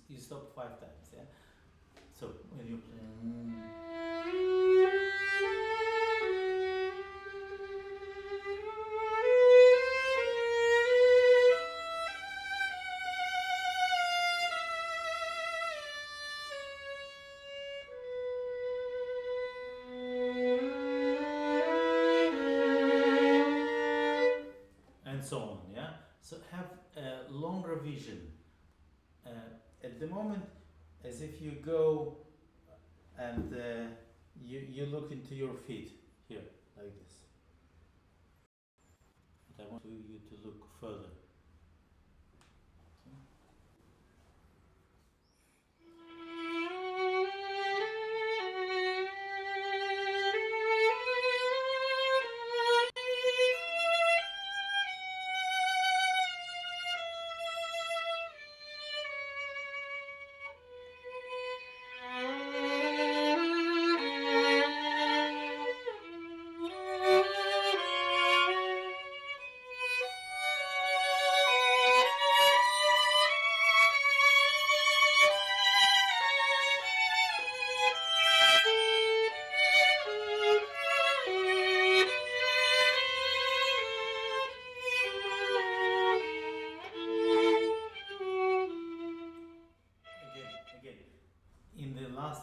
[SPEAKER 2] You stop 5 times, yeah? So when you and so on, yeah? So have a longer vision. At the moment, as if you go and you look into your feet here, like this. But I want you to look further.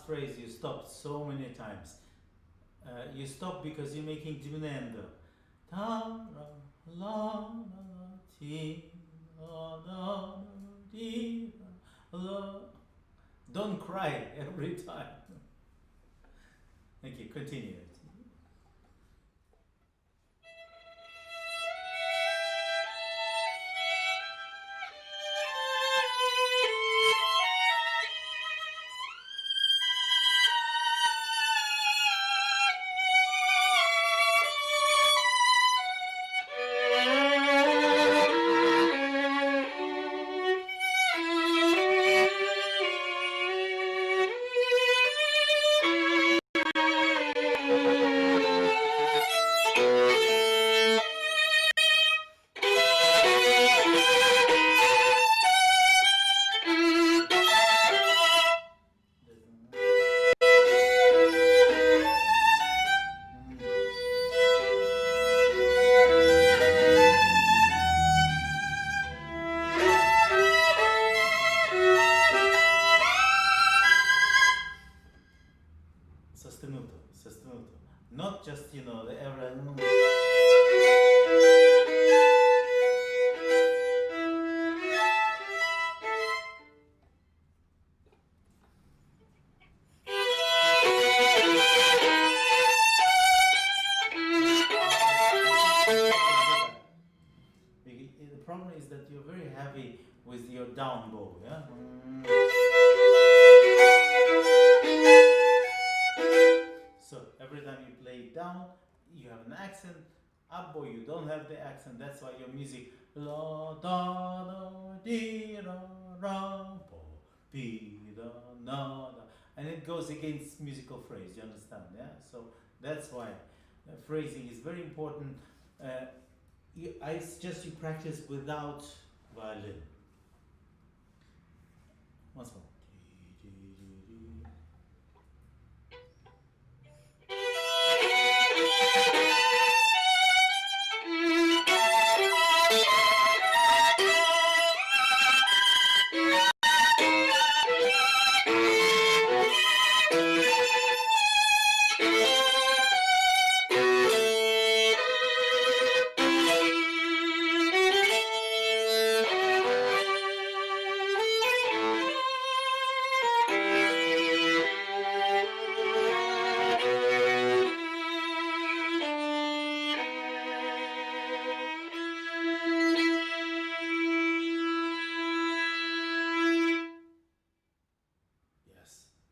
[SPEAKER 2] Phrase you stopped so many times. You stop because you're making diminuendo. Don't cry every time. Okay, continue. not just the every. The problem is that you're very heavy with your down bow, yeah? So every time you play it down, you have an accent. Up bow, you don't have the accent. That's why your music la da da dee ra ra bo be da na da, and it goes against musical phrase. You understand? Yeah. So that's why phrasing is very important. I suggest you practice without violin. Once more.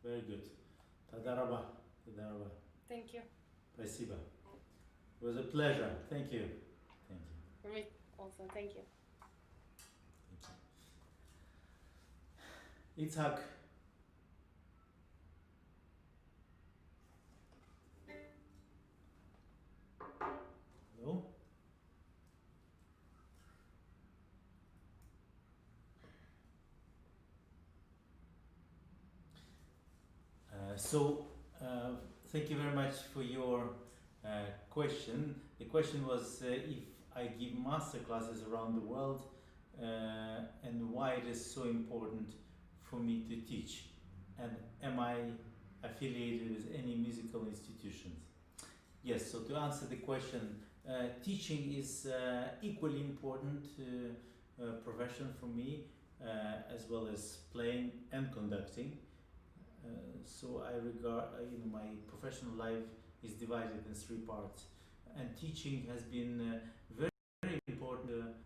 [SPEAKER 2] Very good. Tadaraba. Tadaraba.
[SPEAKER 4] Thank you.
[SPEAKER 2] Спасибо. It was a pleasure. Thank you. Thank you.
[SPEAKER 4] For me also, thank you.
[SPEAKER 2] Ysaÿe. Hello? Thank you very much for your question. The question was if I give master classes around the world and why it is so important for me to teach, and am I affiliated with any musical institutions? Yes, so to answer the question, teaching is equally important profession for me, as well as playing and conducting. So I regard, my professional life is divided in three parts, and teaching has been very, very important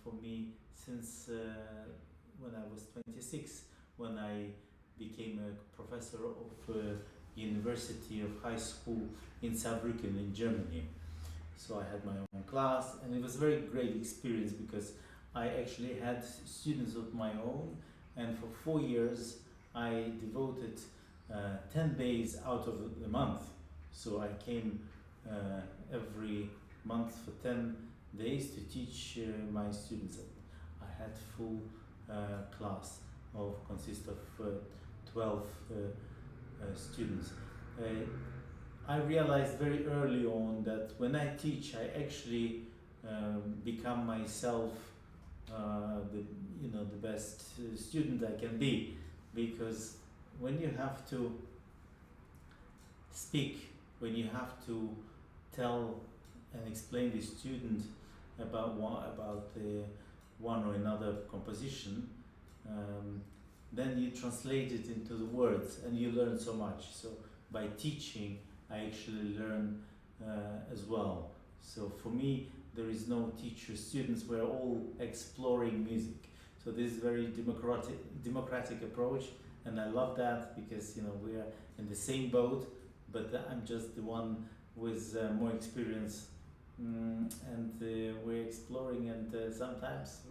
[SPEAKER 2] for me since when I was 26, when I became a professor of University of High School in Saarbrücken in Germany. So I had my own class, and it was a very great experience because I actually had students of my own, and for 4 years I devoted 10 days out of the month. So I came every month for 10 days to teach my students. I had full class consists of 12 students. I realized very early on that when I teach, I actually become myself the best student I can be, because when you have to speak, when you have to tell and explain the student about one or another composition, then you translate it into the words and you learn so much. So by teaching, I actually learn as well. So for me, there is no teacher. Students, we're all exploring music. So this is very democratic approach, and I love that because we are in the same boat, but I'm just the one with more experience, and we're exploring, and sometimes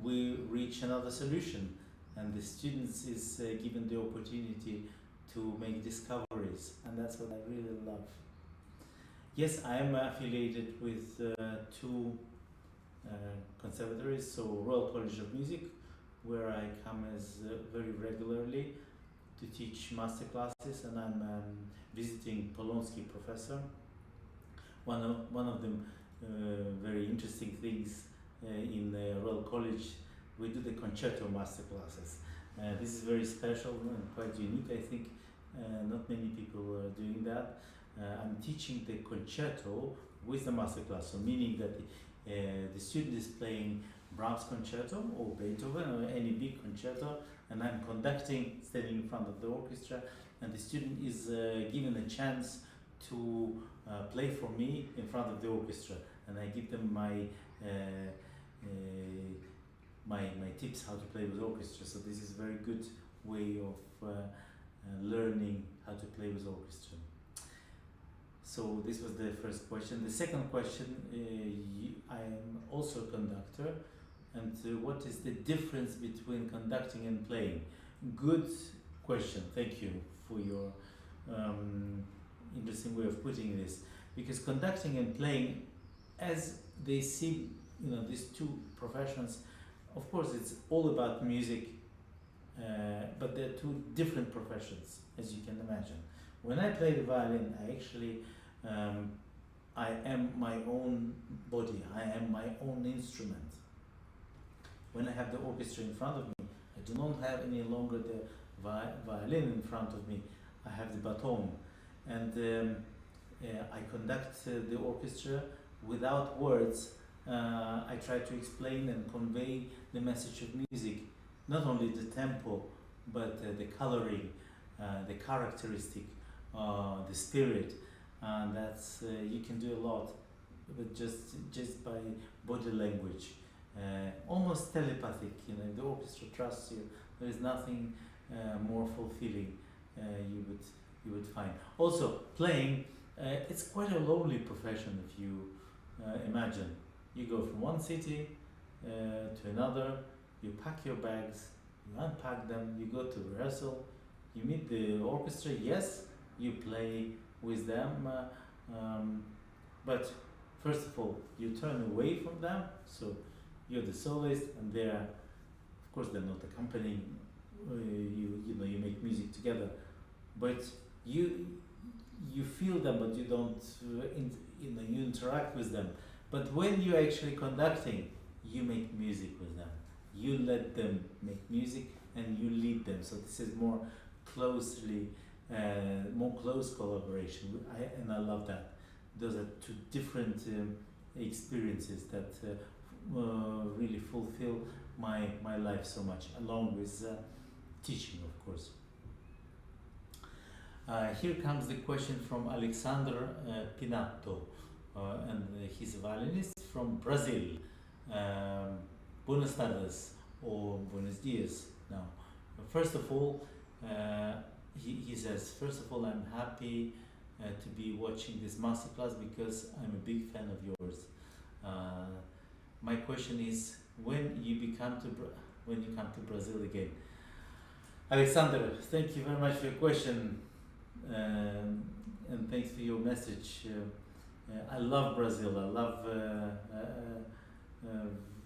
[SPEAKER 2] we reach another solution, and the students is given the opportunity to make discoveries, and that's what I really love. Yes, I am affiliated with two conservatories, so Royal College of Music, where I come as very regularly to teach master classes, and I'm visiting Polonsky professor. One of the very interesting things in Royal College, we do the concerto master classes. This is very special and quite unique, I think, Not many people are doing that. I'm teaching the concerto with the masterclass, so meaning that the student is playing Brahms concerto or Beethoven or any big concerto, and I'm conducting, standing in front of the orchestra, and the student is given a chance to play for me in front of the orchestra, and I give them my my tips how to play with orchestra. So this is a very good way of learning how to play with orchestra. So this was the first question. The second question, I am also a conductor, and what is the difference between conducting and playing? Good question. Thank you for your interesting way of putting this. Because conducting and playing, as they see, these two professions, of course, it's all about music, but they're two different professions, as you can imagine. When I play the violin, I actually, I am my own body, I am my own instrument. When I have the orchestra in front of me, I do not have any longer the violin in front of me, I have the baton. And I conduct the orchestra without words. I try to explain and convey the message of music, not only the tempo, but the coloring, the characteristic, the spirit, and that's you can do a lot, but just by body language, almost telepathic. If the orchestra trusts you, there is nothing more fulfilling you would find. Also, playing, it's quite a lonely profession if you imagine. You go from one city to another, you pack your bags, you unpack them, you go to rehearsal, you meet the orchestra, yes, you play with them, but first of all, you turn away from them, so you're the soloist, and they're, of course, they're not accompanying, you make music together, but you feel them, but you don't, you interact with them. But when you're actually conducting, you make music with them. You let them make music and you lead them. So this is more close collaboration. And I love that. Those are two different experiences that really fulfill my life so much, along with teaching, of course. Here comes the question from Alexander Pinato. And he's a violinist from Brazil. Buenas tardes or buenos dias now. First of all, he says, first of all, I'm happy to be watching this masterclass because I'm a big fan of yours. My question is, when you come to Brazil again? Alexander, thank you very much for your question, and thanks for your message. I love Brazil. I love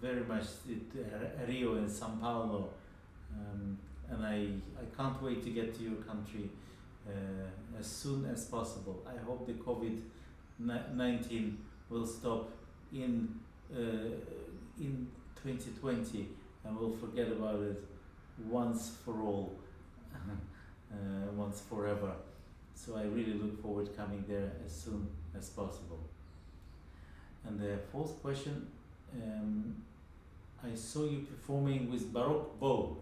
[SPEAKER 2] very much Rio and São Paulo, and I can't wait to get to your country as soon as possible. I hope the COVID-19 will stop in 2020 and we'll forget about it once for all, once forever. So I really look forward coming there as soon as possible. And the fourth question, I saw you performing with Baroque bow.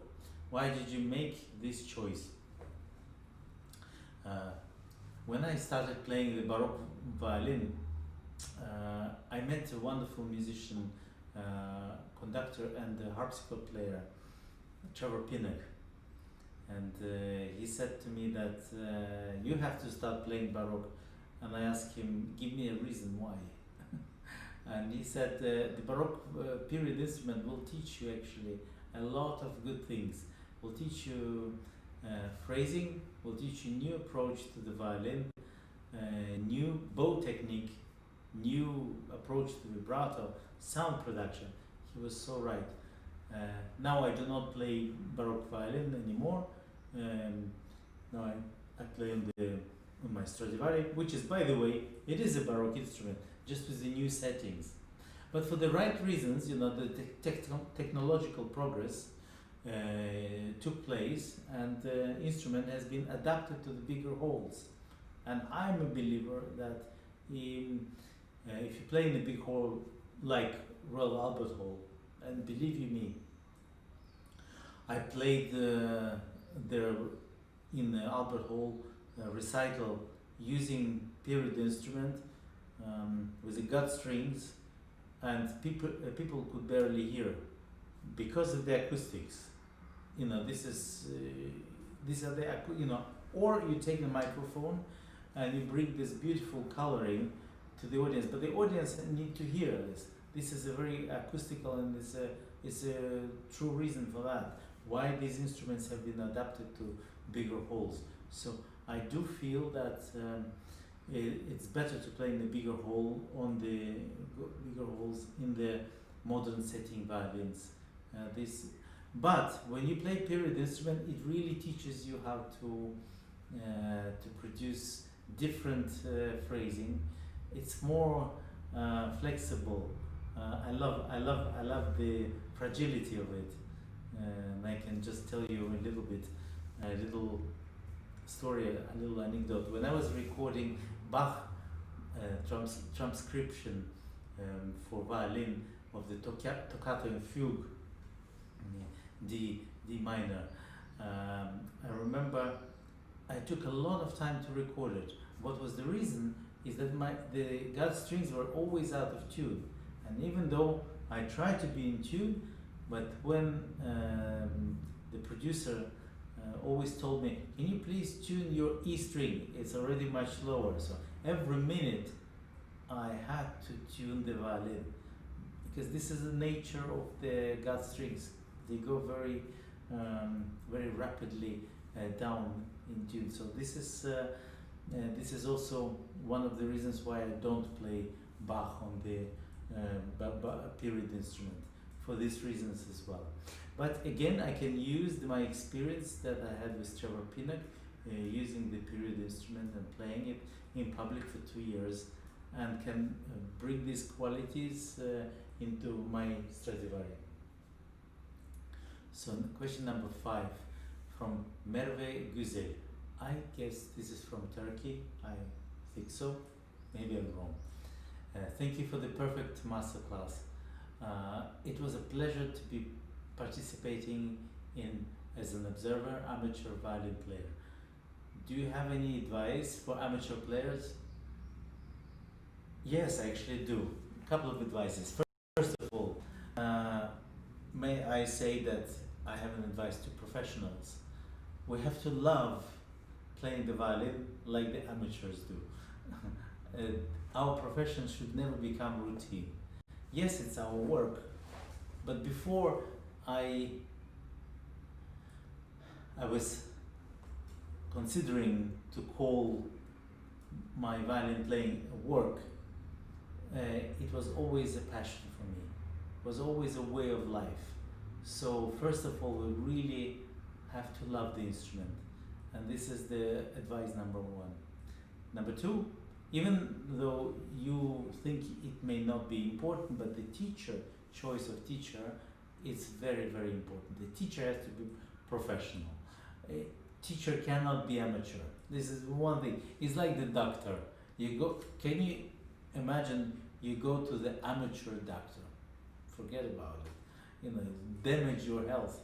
[SPEAKER 2] Why did you make this choice? When I started playing the Baroque violin, I met a wonderful musician, conductor and harpsichord player, Trevor Pinnock. And he said to me that you have to start playing Baroque. And I asked him, give me a reason why. And he said, the Baroque period instrument will teach you actually a lot of good things. Will teach you phrasing, will teach you new approach to the violin, new bow technique, new approach to vibrato, sound production. He was so right. Now I do not play Baroque violin anymore. Now I play on my Stradivari, which is, by the way, it is a Baroque instrument, just with the new settings. But for the right reasons, the technological progress, took place, and the instrument has been adapted to the bigger halls. And I'm a believer that if you play in a big hall like Royal Albert Hall, and believe you me, I played there in the Albert Hall recital using period instrument with the gut strings, and people could barely hear because of the acoustics. You know, these are the or you take the microphone and you bring this beautiful coloring to the audience, but the audience need to hear this. This is a very acoustical, and it's a true reason for that, why these instruments have been adapted to bigger halls. So I do feel that it's better to play in the bigger hall, on the bigger halls, in the modern setting violins. But when you play period instrument, it really teaches you how to produce different phrasing. It's more flexible. I love the fragility of it. And I can just tell you a little story, a little anecdote. When I was recording Bach transcription for violin of the Toccata and Fugue, D minor, I remember I took a lot of time to record it. What was the reason is that the gut strings were always out of tune, and even though I tried to be in tune, but when the producer always told me, can you please tune your E string, it's already much lower. So every minute I had to tune the violin, because this is the nature of the gut strings. They go very rapidly down in tune. So this is also one of the reasons why I don't play Bach on the period instrument, for these reasons as well. But again, I can use my experience that I had with Trevor Pinnock, using the period instrument and playing it in public for 2 years, and can bring these qualities into my Stradivari. So question number 5 from Merve Güzel. I guess this is from Turkey. I think so. Maybe I'm wrong. Thank you for the perfect masterclass. It was a pleasure to be participating in as an observer, amateur violin player. Do you have any advice for amateur players? Yes, I actually do. A couple of advices. First of all, may I say that I have an advice to professionals. We have to love playing the violin like the amateurs do. Our profession should never become routine. Yes, it's our work, but before I was considering to call my violin playing a work, it was always a passion for me. It was always a way of life. So first of all, we really have to love the instrument. And this is the advice number 1. Number 2, even though you think it may not be important, but the choice of teacher is very, very important. The teacher has to be professional. A teacher cannot be amateur. This is one thing. It's like the doctor. Can you imagine you go to the amateur doctor? Forget about it. You know, damage your health,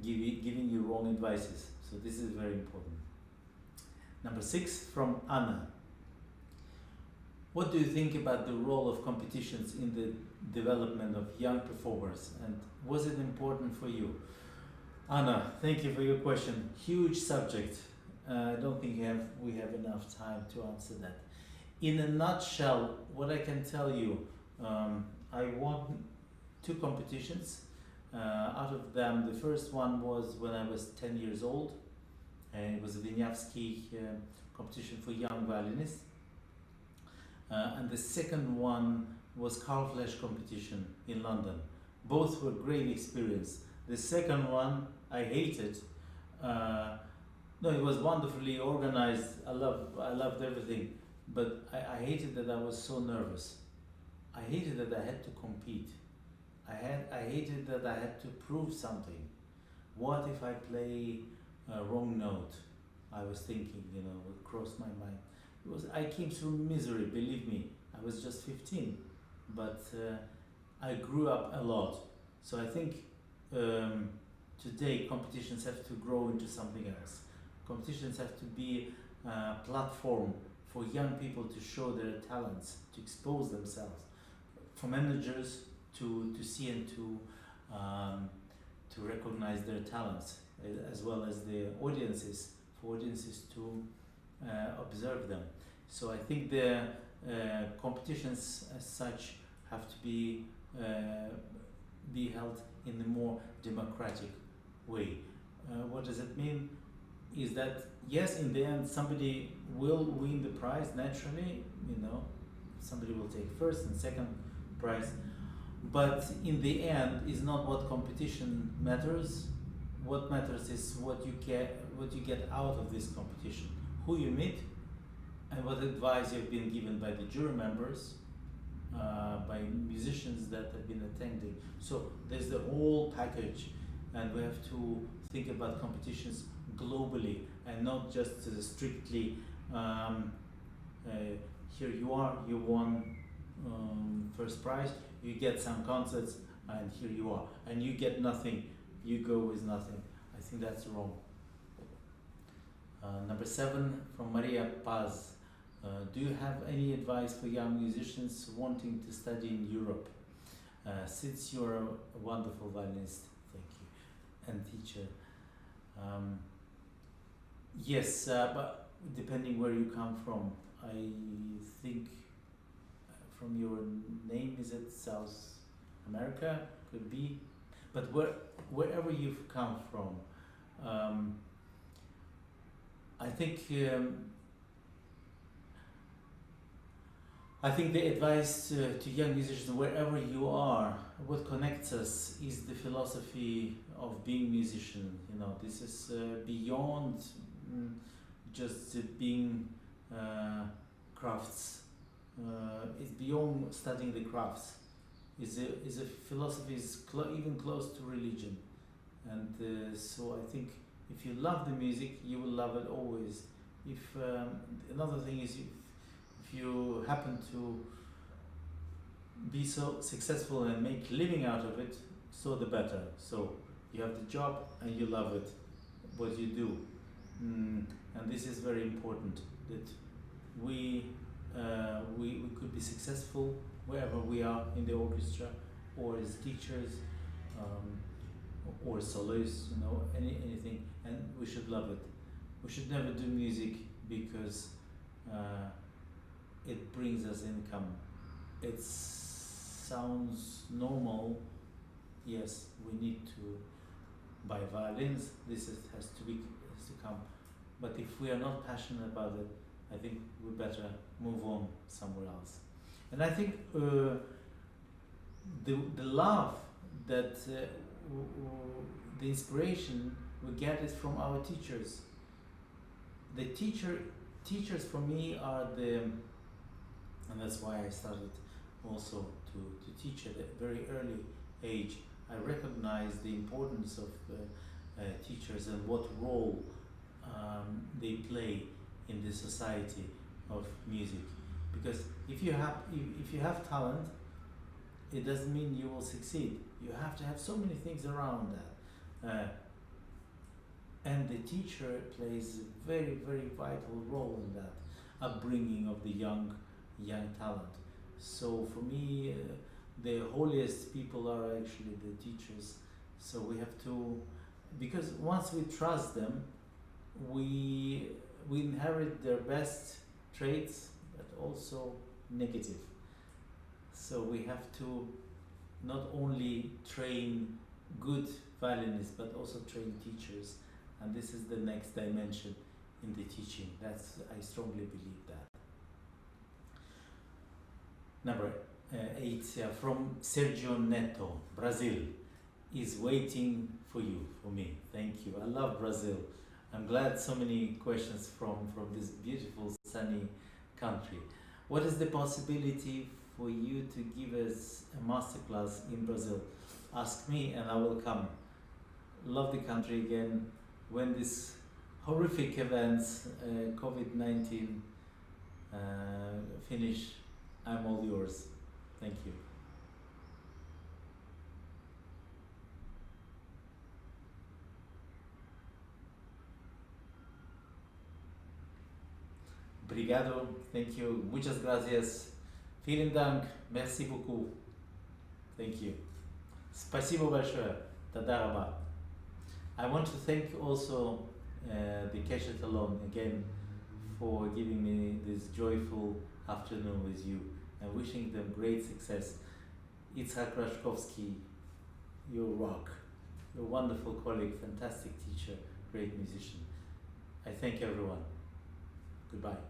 [SPEAKER 2] giving you wrong advices. So this is very important. Number 6 from Anna. What do you think about the role of competitions in the development of young performers, and was it important for you? Anna, thank you for your question. Huge subject. I don't think we have enough time to answer that. In a nutshell, what I can tell you, I won 2 competitions. Out of them, the first one was when I was 10 years old. It was a Wieniawski competition for young violinists. And the second one was Carl Flesch competition in London. Both were great experience. The second one I hated. No, it was wonderfully organized. I loved everything, but I hated that I was so nervous. I hated that I had to compete. I hated that I had to prove something. What if I play a wrong note? I was thinking, it crossed my mind. I came through misery, believe me. I was just 15, but I grew up a lot. So I think today competitions have to grow into something else. Competitions have to be a platform for young people to show their talents, to expose themselves, for managers to see and to recognize their talents, as well as the audiences, for audiences to observe them. So I think the competitions as such have to be held in a more democratic way. What does it mean? Is that yes, in the end somebody will win the prize naturally, somebody will take first and second prize, but in the end is not what competition matters. What matters is what you get out of this competition, who you meet, and what advice you've been given by the jury members, by musicians that have been attending. So there's the whole package, and we have to think about competitions globally and not just strictly here you are, you won first prize, you get some concerts, and here you are, and you get nothing, you go with nothing. I think that's wrong. Number 7 from Maria Paz. Do you have any advice for young musicians wanting to study in Europe? Since you're a wonderful violinist, thank you, and teacher. Yes, but depending where you come from, I think from your name, is it South America? Could be, but wherever you've come from, I think the advice to young musicians, wherever you are, what connects us is the philosophy of being musician. This is beyond just being crafts. It's beyond studying the crafts. Is a philosophy even close to religion, and so I think if you love the music, you will love it always. If another thing is, if you happen to be so successful and make living out of it, so the better. So you have the job and you love it, what you do, and this is very important, that we could be successful wherever we are in the orchestra, or as teachers, or soloists, anything, and we should love it. We should never do music because it brings us income. It sounds normal. Yes, we need to buy violins. This has to come. But if we are not passionate about it, I think we better move on somewhere else. And I think the love that the inspiration we get it from our teachers. The teachers for me are and that's why I started also to teach at a very early age. I recognize the importance of teachers and what role they play in the society of music. Because if you have talent, it doesn't mean you will succeed. You have to have so many things around that. And the teacher plays a very, very vital role in that upbringing of the young talent. So for me, the holiest people are actually the teachers. So we have to, because once we trust them, we inherit their best traits, but also negative. So we have to not only train good violinists, but also train teachers. And this is the next dimension in the teaching. I strongly believe that. Number 8, from Sergio Neto, Brazil, is waiting for you, for me. Thank you. I love Brazil. I'm glad so many questions from this beautiful, sunny country. What is the possibility for you to give us a masterclass in Brazil. Ask me and I will come. Love the country again. When this horrific events, COVID-19 finish, I'm all yours. Thank you. Obrigado, thank you, muchas gracias, vielen Dank, merci beaucoup, thank you. Спасибо большое, תודה רבה. I want to thank also the Keshet alone again for giving me this joyful afternoon with you and wishing them great success. Ysaÿe Kraszkowski, you rock, you're a wonderful colleague, fantastic teacher, great musician. I thank everyone. Goodbye.